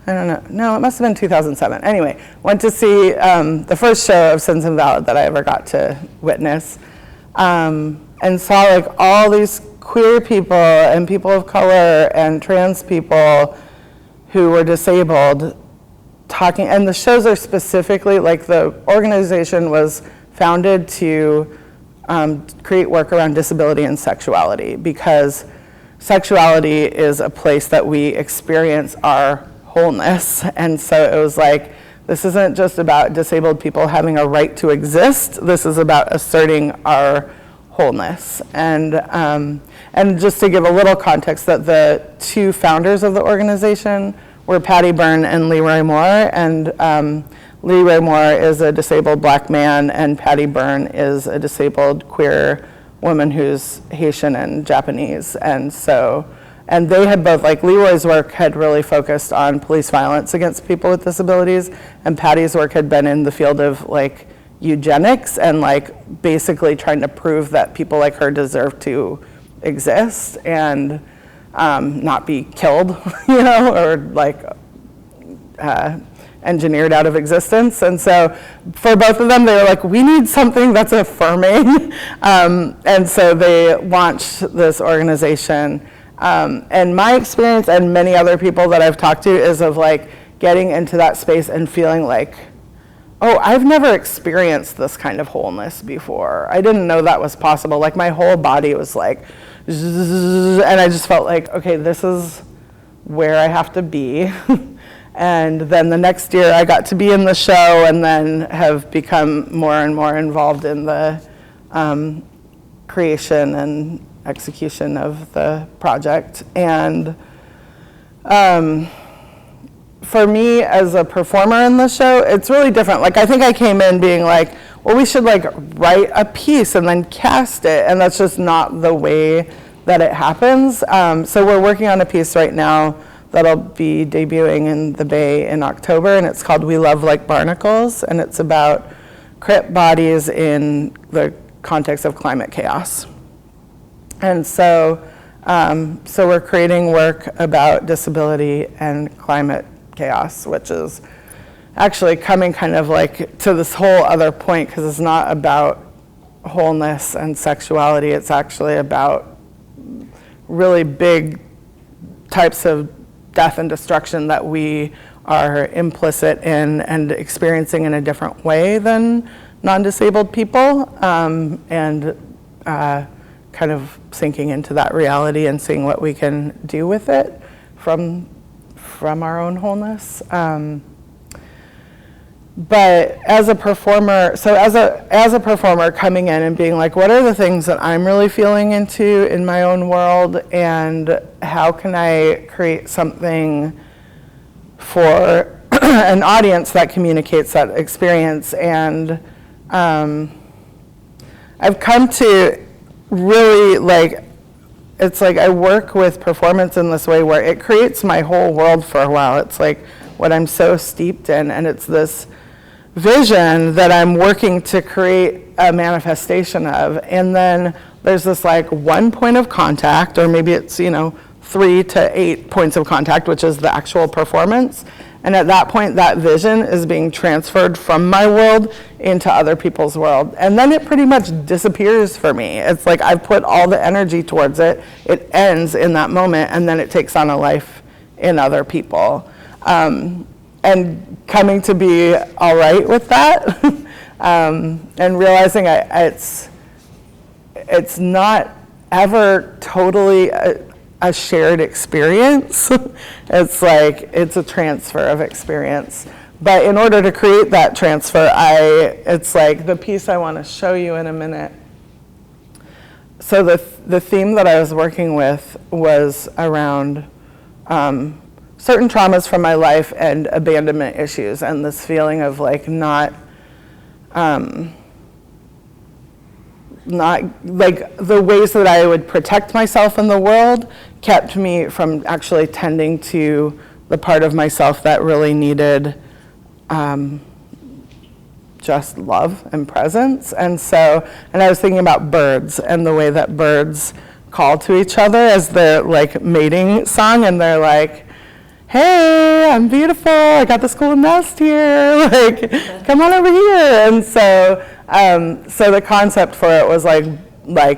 I don't know. No, it must have been 2007. Anyway, went to see the first show of Sins Invalid that I ever got to witness, and saw like all these queer people and people of color and trans people who were disabled talking. And the shows are specifically, like, the organization was founded to create work around disability and sexuality, because sexuality is a place that we experience our wholeness. And so it was like, this isn't just about disabled people having a right to exist, this is about asserting our wholeness. And just to give a little context, that the two founders of the organization were Patty Byrne and Leroy Moore, and Leroy Moore is a disabled black man, and Patty Byrne is a disabled queer woman who's Haitian and Japanese. And they had both, like, Leroy's work had really focused on police violence against people with disabilities, and Patty's work had been in the field of, like, eugenics and, like, basically trying to prove that people like her deserve to exist and not be killed, you know, or like engineered out of existence. And so for both of them, they were like, we need something that's affirming. And so they launched this organization. And my experience, and many other people that I've talked to, is of like getting into that space and feeling like, oh, I've never experienced this kind of wholeness before. I didn't know that was possible. Like, my whole body was like, zzz, and I just felt like, okay, this is where I have to be. And then the next year I got to be in the show, and then have become more and more involved in the creation and execution of the project. And for me as a performer in the show, it's really different. Like, I think I came in being like, well, we should like write a piece and then cast it, and that's just not the way that it happens. So we're working on a piece right now that'll be debuting in the Bay in October, and it's called We Love Like Barnacles, and it's about crip bodies in the context of climate chaos. And so we're creating work about disability and climate chaos, which is actually coming kind of like to this whole other point, because it's not about wholeness and sexuality, it's actually about really big types of death and destruction that we are implicit in and experiencing in a different way than non-disabled people, and kind kind of sinking into that reality and seeing what we can do with it from our own wholeness. But as a performer, so as a performer coming in and being like, what are the things that I'm really feeling into in my own world, and how can I create something for an audience that communicates that experience? And I've come to really it's like I work with performance in this way where it creates my whole world for a while. It's like what I'm so steeped in, and it's this vision that I'm working to create a manifestation of. And then there's this like one point of contact, or maybe it's, 3 to 8 points of contact, which is the actual performance. And at that point, that vision is being transferred from my world into other people's world. And then it pretty much disappears for me. It's like I've put all the energy towards it. It ends in that moment, and then it takes on a life in other people. And coming to be all right with that, and realizing it's not ever totally a shared experience. It's like it's a transfer of experience. But in order to create that transfer, it's like the piece I want to show you in a minute. So the theme that I was working with was around certain traumas from my life and abandonment issues, and this feeling of like not like the ways that I would protect myself in the world kept me from actually tending to the part of myself that really needed just love and presence. And I was thinking about birds and the way that birds call to each other as their like mating song, and they're like, hey, I'm beautiful, I got this cool nest here, like, come on over here. And so the concept for it was like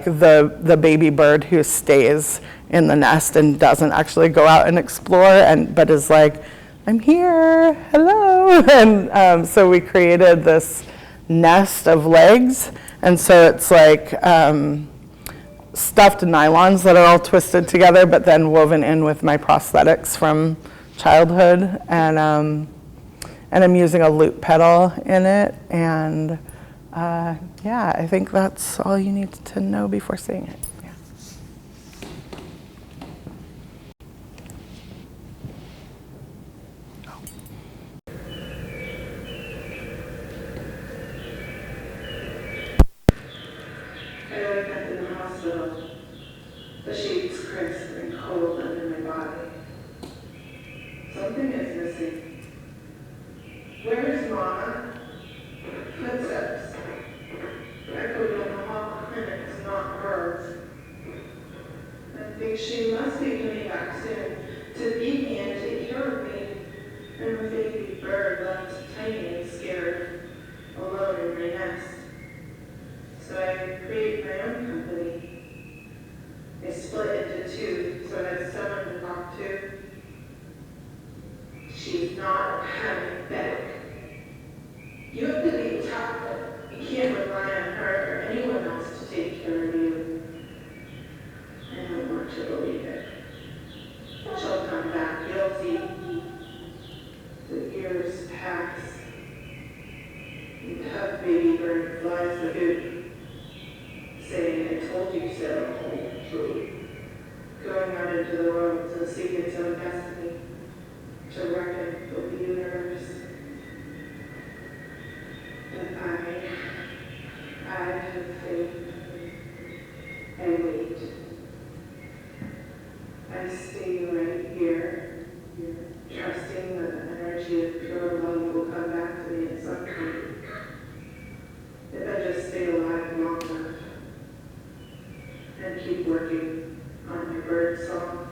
the baby bird who stays in the nest and doesn't actually go out and explore, but is like, I'm here, hello. And so we created this nest of legs, and so it's like stuffed nylons that are all twisted together, but then woven in with my prosthetics from childhood, and I'm using a loop pedal in it, and I think that's all you need to know before seeing it. Yeah. I wake up in the hospital, the sheets crisp and cold under my body. Something is missing. Where's Mama? Footsteps. Echoed in the hall clinics, not hers. I think she must be coming back soon to feed me and take care of me. And the baby bird left tiny and scared, alone in my nest. So I create my own company. I split into two so I had someone to talk to. She's not coming back. You have to be tough. You can't rely on her or anyone else to take care of you. I don't want to believe it. She'll come back. You'll see. The years pass. And tough baby bird flies the coop, saying, I told you so. Going out into the world to seek its own destiny, to reckon with the universe. But I have faith. I wait. I stay right here, trusting that the energy of pure love will come back to me at some point. If I just stay alive long enough and keep working on my bird song.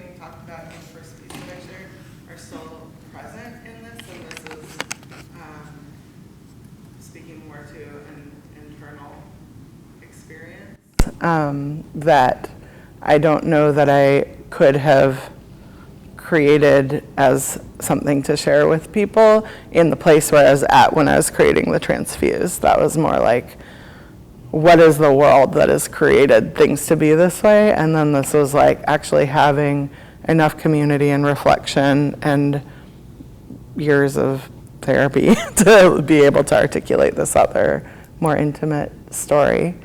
being talked about in the first piece that I shared are still present in this, and this is speaking more to an internal experience that I don't know that I could have created as something to share with people in the place where I was at when I was creating the Transfuse. That was more like, what is the world that has created things to be this way? And then this was like actually having enough community and reflection and years of therapy to be able to articulate this other, more intimate story.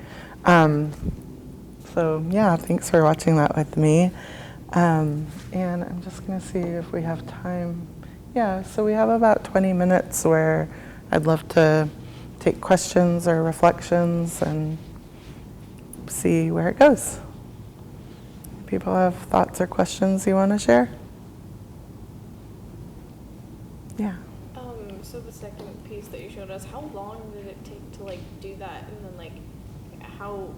So yeah, thanks for watching that with me. And I'm just gonna see if we have time. Yeah, so we have about 20 minutes where I'd love to take questions or reflections and see where it goes. People have thoughts or questions you want to share? Yeah. So the second piece that you showed us, how long did it take to like do that, and then like how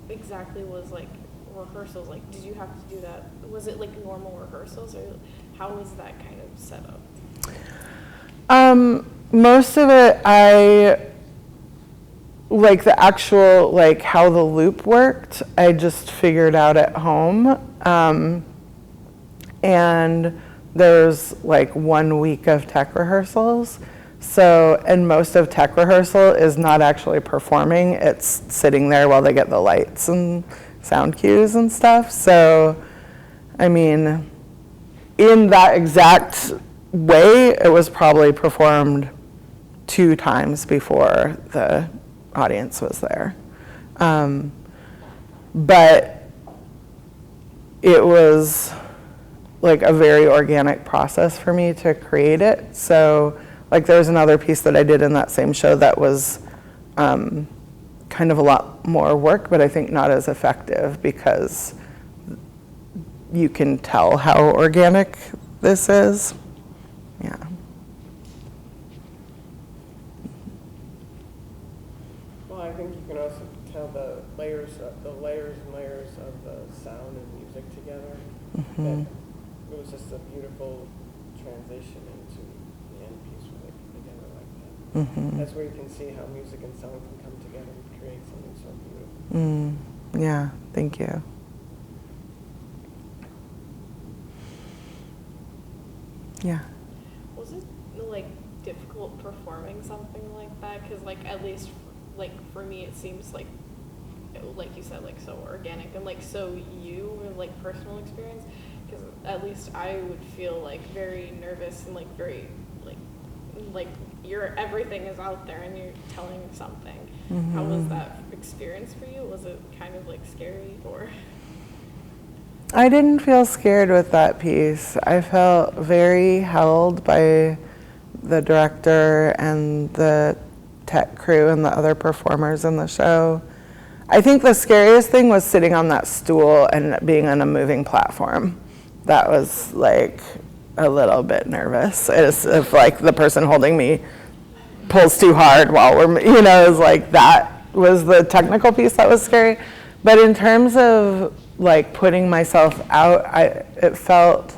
exactly was like rehearsals? Like, did you have to do that? Was it like normal rehearsals, or how was that kind of set up? Most of it, I like the actual like how the loop worked. I just figured out at home, and there's like 1 week of tech rehearsals. So, and most of tech rehearsal is not actually performing. It's sitting there while they get the lights and sound cues and stuff. So, I mean, in that exact way, it was probably performed 2 times before the audience was there. But it was like a very organic process for me to create it. So, like there's another piece that I did in that same show that was kind of a lot more work, but I think not as effective because you can tell how organic this is. Yeah. Well, I think you can also tell the layers and layers of the sound and music together. Mm-hmm. That it was just a beautiful transition into the end piece when they come together like that. Mm-hmm. That's where you can see how music and sound can come together and create something so beautiful. Yeah, thank you. Yeah. Was it like difficult performing something like that? Because like at least like for me it seems like you said, like so organic and like so you and like personal experience. Because at least I would feel like very nervous and like very like everything is out there and you're telling something. Mm-hmm. How was that experience for you? Was it kind of like scary or? I didn't feel scared with that piece. I felt very held by the director and the tech crew and the other performers in the show. I think the scariest thing was sitting on that stool and being on a moving platform. That was like a little bit nervous. As if like the person holding me pulls too hard while we're, is like that was the technical piece that was scary. But in terms of like putting myself out, it felt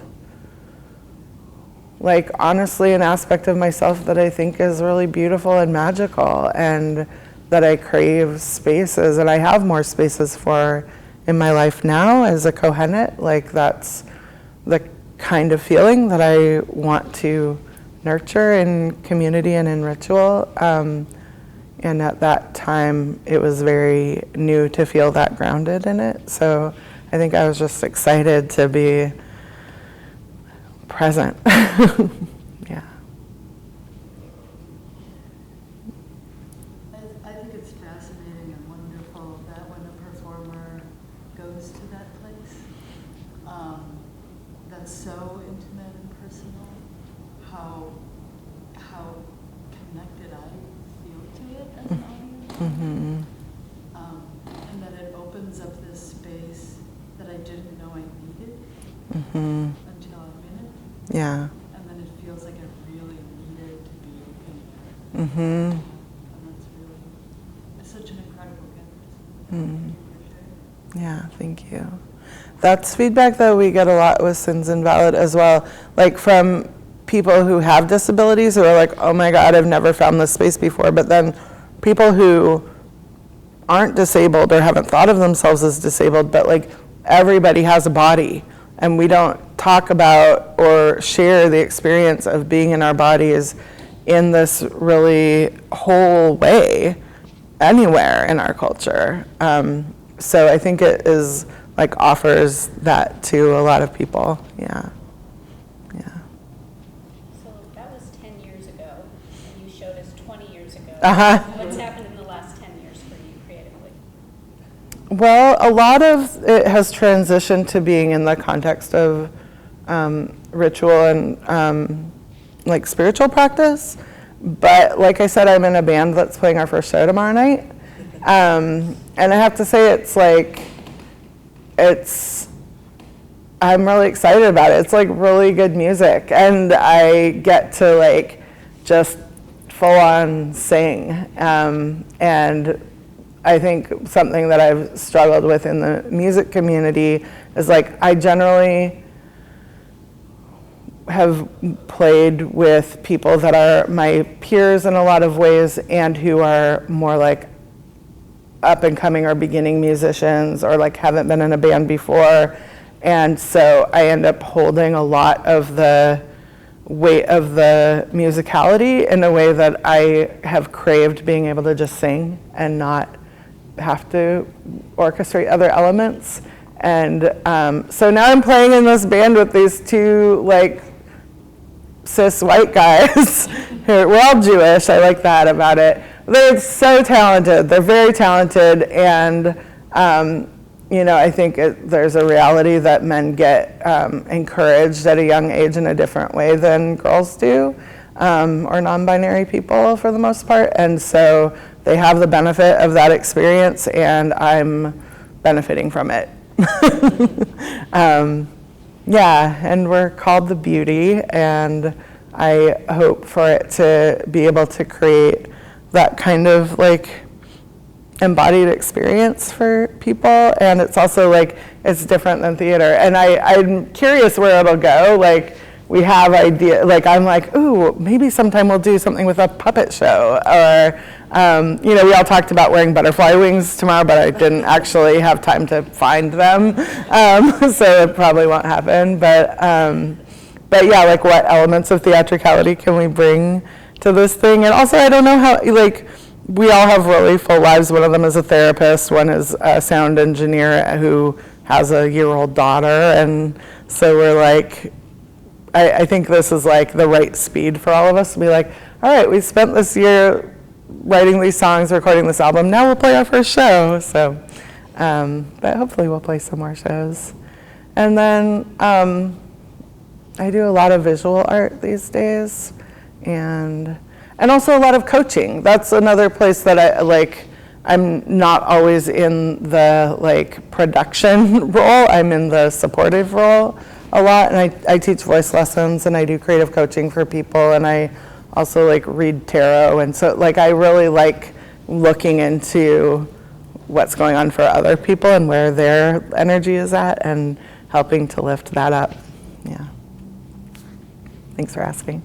like honestly an aspect of myself that I think is really beautiful and magical, and that I crave spaces, and I have more spaces for in my life now as a Kohenet. Like that's the kind of feeling that I want to nurture in community and in ritual. And at that time, it was very new to feel that grounded in it. So I think I was just excited to be present. Yeah. I think it's fascinating and wonderful that when a performer goes to that place, that's so intimate and personal, how connected I feel to it as an audience. Mm-hmm. And that it opens up this space that I didn't know I needed Mm-hmm. until I'm in it. Yeah. And then it feels like I really needed to be in there. Mm-hmm. And that's really, it's such an incredible gift. Mm. Thank you for sharing. Yeah, thank you. That's feedback that we get a lot with Sins Invalid as well, like from people who have disabilities who are like, oh my God, I've never found this space before. But then people who aren't disabled or haven't thought of themselves as disabled, but like everybody has a body, and we don't talk about or share the experience of being in our bodies in this really whole way anywhere in our culture. So I think it is like offers that to a lot of people. Yeah. So that was 10 years ago, and you showed us 20 years ago. Uh-huh. What's happened in the last 10 years for you creatively? Well, a lot of it has transitioned to being in the context of ritual and like spiritual practice. But like I said, I'm in a band that's playing our first show tomorrow night. And I have to say, I'm really excited about it. It's like really good music, and I get to like just full on sing. And I think something that I've struggled with in the music community is like I generally have played with people that are my peers in a lot of ways and who are more like up and coming or beginning musicians or like haven't been in a band before. And so I end up holding a lot of the weight of the musicality in a way that I have craved being able to just sing and not have to orchestrate other elements. And so now I'm playing in this band with these two like cis white guys. We're all Jewish, I like that about it. They're so talented, they're very talented, and you know, I think there's a reality that men get encouraged at a young age in a different way than girls do, or non-binary people for the most part, and so they have the benefit of that experience, and I'm benefiting from it. Yeah, and we're called The Beauty, and I hope for it to be able to create that kind of like embodied experience for people. And it's also like, it's different than theater. And I'm curious where it'll go. Like, we have idea, like I'm like, ooh, maybe sometime we'll do something with a puppet show. Or, you know, we all talked about wearing butterfly wings tomorrow, but I didn't actually have time to find them. So it probably won't happen. But yeah, like what elements of theatricality can we bring to this thing? And also, I don't know how, like, we all have really full lives. One of them is a therapist, one is a sound engineer who has a year-old daughter. And so we're like, I think this is like the right speed for all of us to be like, all right, we spent this year writing these songs, recording this album, now we'll play our first show. So, but hopefully we'll play some more shows. And then I do a lot of visual art these days, and also a lot of coaching. That's another place that I like. I'm not always in the like production role. I'm in the supportive role a lot, and I teach voice lessons, and I do creative coaching for people, and I also like read tarot, and so like I really like looking into what's going on for other people and where their energy is at, and helping to lift that up. Yeah. Thanks for asking.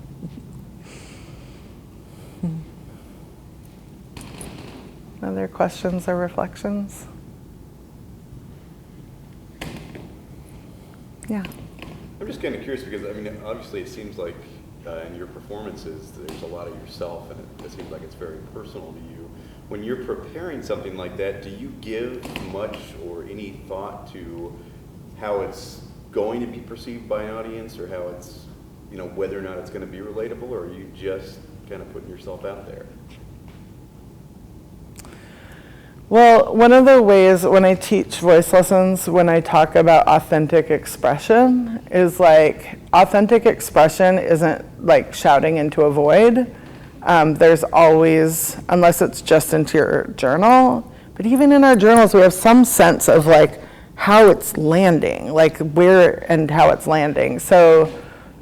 Other questions or reflections? Yeah. I'm just kind of curious because, I mean, obviously it seems like in your performances there's a lot of yourself, and it seems like it's very personal to you. When you're preparing something like that, do you give much or any thought to how it's going to be perceived by an audience, or how it's, you know, whether or not it's going to be relatable, or are you just kind of putting yourself out there? Well, one of the ways when I teach voice lessons, when I talk about authentic expression, is like authentic expression isn't like shouting into a void. There's always, unless it's just into your journal, but even in our journals, we have some sense of like how it's landing, like where and how it's landing. So,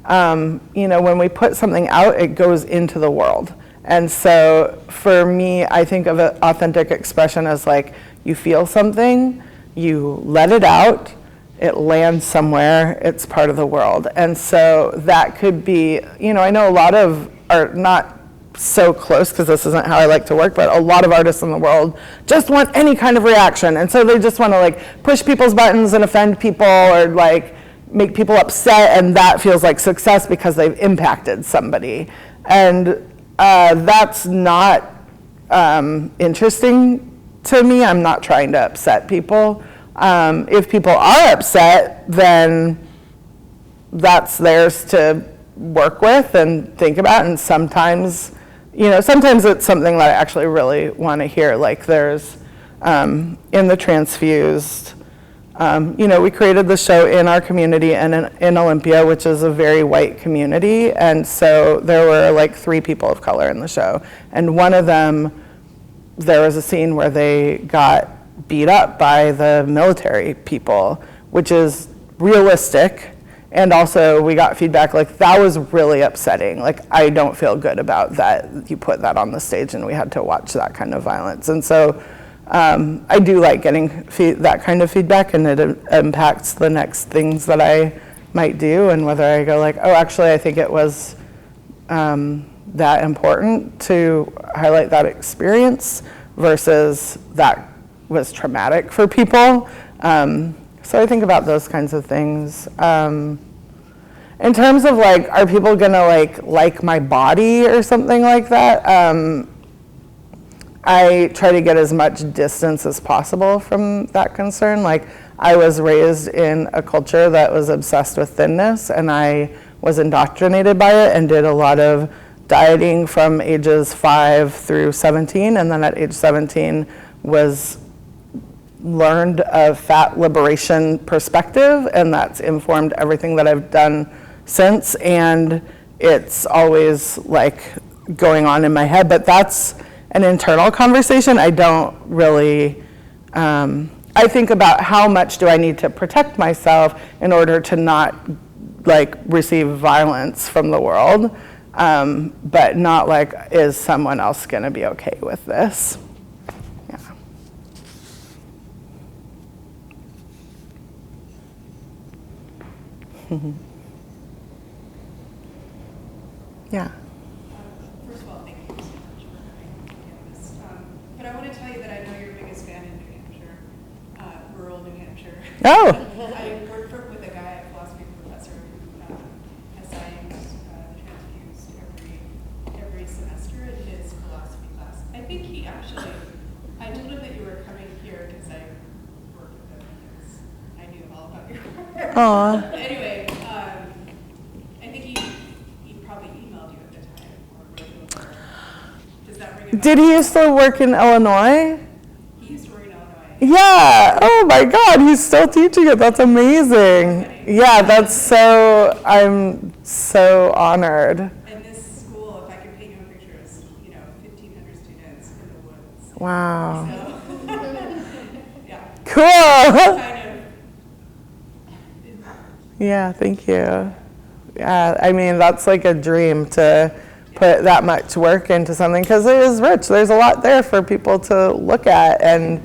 you know, when we put something out, it goes into the world. And so for me, I think of authentic expression as like you feel something, you let it out, it lands somewhere, it's part of the world. And so that could be, I know a lot of art, not so close because this isn't how I like to work, but a lot of artists in the world just want any kind of reaction. And so they just want to like push people's buttons and offend people or like make people upset, and that feels like success because they've impacted somebody. And that's not interesting to me. I'm not trying to upset people. If people are upset, then that's theirs to work with and think about, and sometimes it's something that I actually really want to hear. Like there's, in the Transfused, we created the show in our community and in Olympia, which is a very white community, and so there were like 3 people of color in the show, and one of them, there was a scene where they got beat up by the military people, which is realistic. And also we got feedback like that was really upsetting. Like I don't feel good about that you put that on the stage and we had to watch that kind of violence. And so I do like getting that kind of feedback, and it impacts the next things that I might do, and whether I go like, oh, actually I think it was that important to highlight that experience versus that was traumatic for people. So I think about those kinds of things. In terms of like, are people gonna like my body or something like that? I try to get as much distance as possible from that concern. Like I was raised in a culture that was obsessed with thinness, and I was indoctrinated by it and did a lot of dieting from ages 5 through 17, and then at age 17 learned a fat liberation perspective, and that's informed everything that I've done since, and it's always like going on in my head, but that's an internal conversation. I don't really, I think about how much do I need to protect myself in order to not like receive violence from the world, but not like, is someone else gonna be okay with this? Yeah. Yeah. First of all, thank you so much for doing this. But I want to tell you that I know your biggest fan in New Hampshire, rural New Hampshire. Oh. I worked with a guy, a philosophy professor, who assigned Transfused every semester in his philosophy class. I think he actually, I told him that you were coming here because I worked with him because I knew all about your work. Aww. Anyway, I think he probably emailed you at the time or wrote you a letter. Does that ring a bell? Did he used to work in Illinois? He used to work in Illinois. Yeah. Oh my God, he's still teaching it. That's amazing. Yeah, that's so, I'm so honored. And this school, if I could paint you a picture, is 1,500 students in the woods. Wow. So, yeah. Cool. Kind of. Yeah, thank you. Yeah, I mean, that's like a dream to put that much work into something, because it is rich. There's a lot there for people to look at, and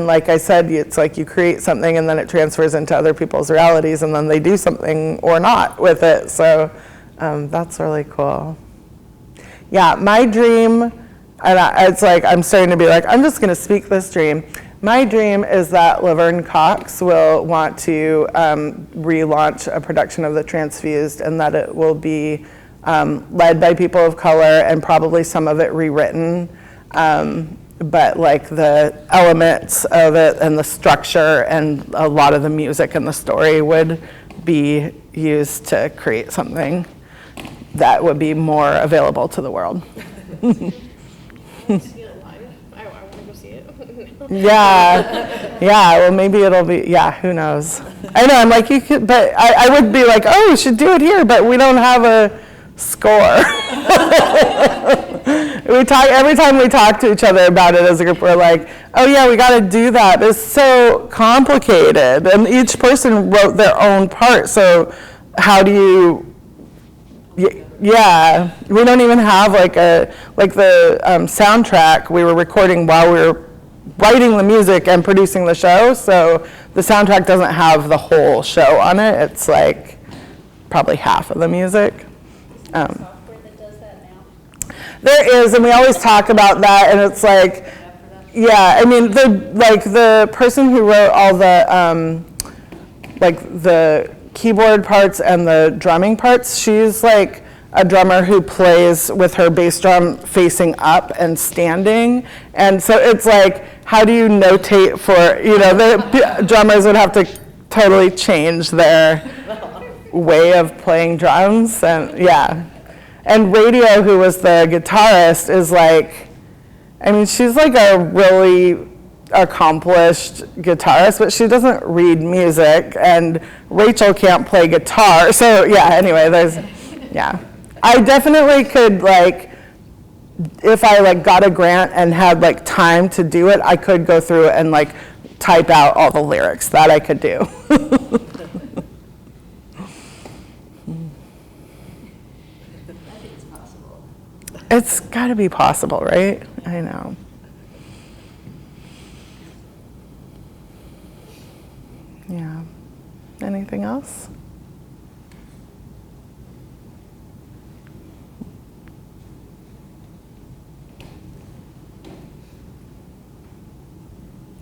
like I said, it's like you create something and then it transfers into other people's realities, and then they do something or not with it. So that's really cool. Yeah, my dream, and it's like I'm starting to be like, I'm just going to speak this dream. My dream is that Laverne Cox will want to relaunch a production of The Transfused, and that it will be led by people of color and probably some of it rewritten. But like the elements of it and the structure and a lot of the music and the story would be used to create something that would be more available to the world. See it live? I want to go see it. Yeah, well maybe it'll be, yeah, who knows. I know, I'm like, you could, but I would be like, oh, we should do it here, but we don't have a score. Every time we talk to each other about it as a group, we're like, oh yeah, we got to do that. It's so complicated, and each person wrote their own part, so how do you, yeah, we don't even have like the soundtrack we were recording while we were writing the music and producing the show, so the soundtrack doesn't have the whole show on it. It's like probably half of the music. Software that does that now? There is, and we always talk about that, and it's like, yeah, I mean, the person who wrote all the the keyboard parts and the drumming parts, she's like a drummer who plays with her bass drum facing up and standing, and so it's like, how do you notate for, the drummers would have to totally change their way of playing drums, and yeah. And Radio, who was the guitarist, is like, I mean, she's like a really accomplished guitarist, but she doesn't read music, and Rachel can't play guitar, so yeah, anyway, yeah. I definitely could, like, if I like got a grant and had like time to do it, I could go through and like type out all the lyrics. That I could do. I think it's possible. It's got to be possible, right? I know. Yeah. Anything else?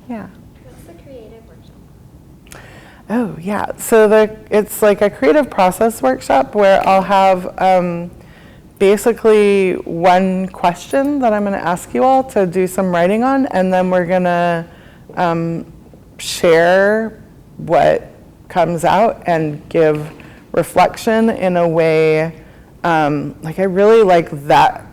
Yeah. What's the creative workshop? Oh, yeah. So it's like a creative process workshop where I'll have basically one question that I'm going to ask you all to do some writing on, and then we're going to share what comes out and give reflection in a way, like I really like that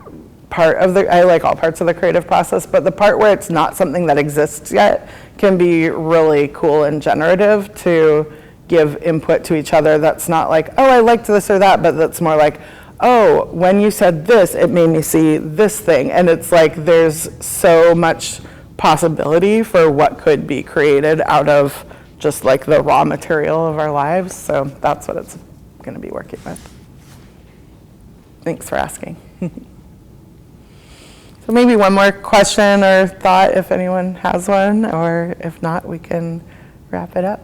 part of I like all parts of the creative process, but the part where it's not something that exists yet can be really cool and generative to give input to each other. That's not like, oh, I liked this or that, but that's more like, oh, when you said this, it made me see this thing. And it's like, there's so much possibility for what could be created out of just like the raw material of our lives. So that's what it's going to be working with. Thanks for asking. So maybe one more question or thought if anyone has one, or if not, we can wrap it up.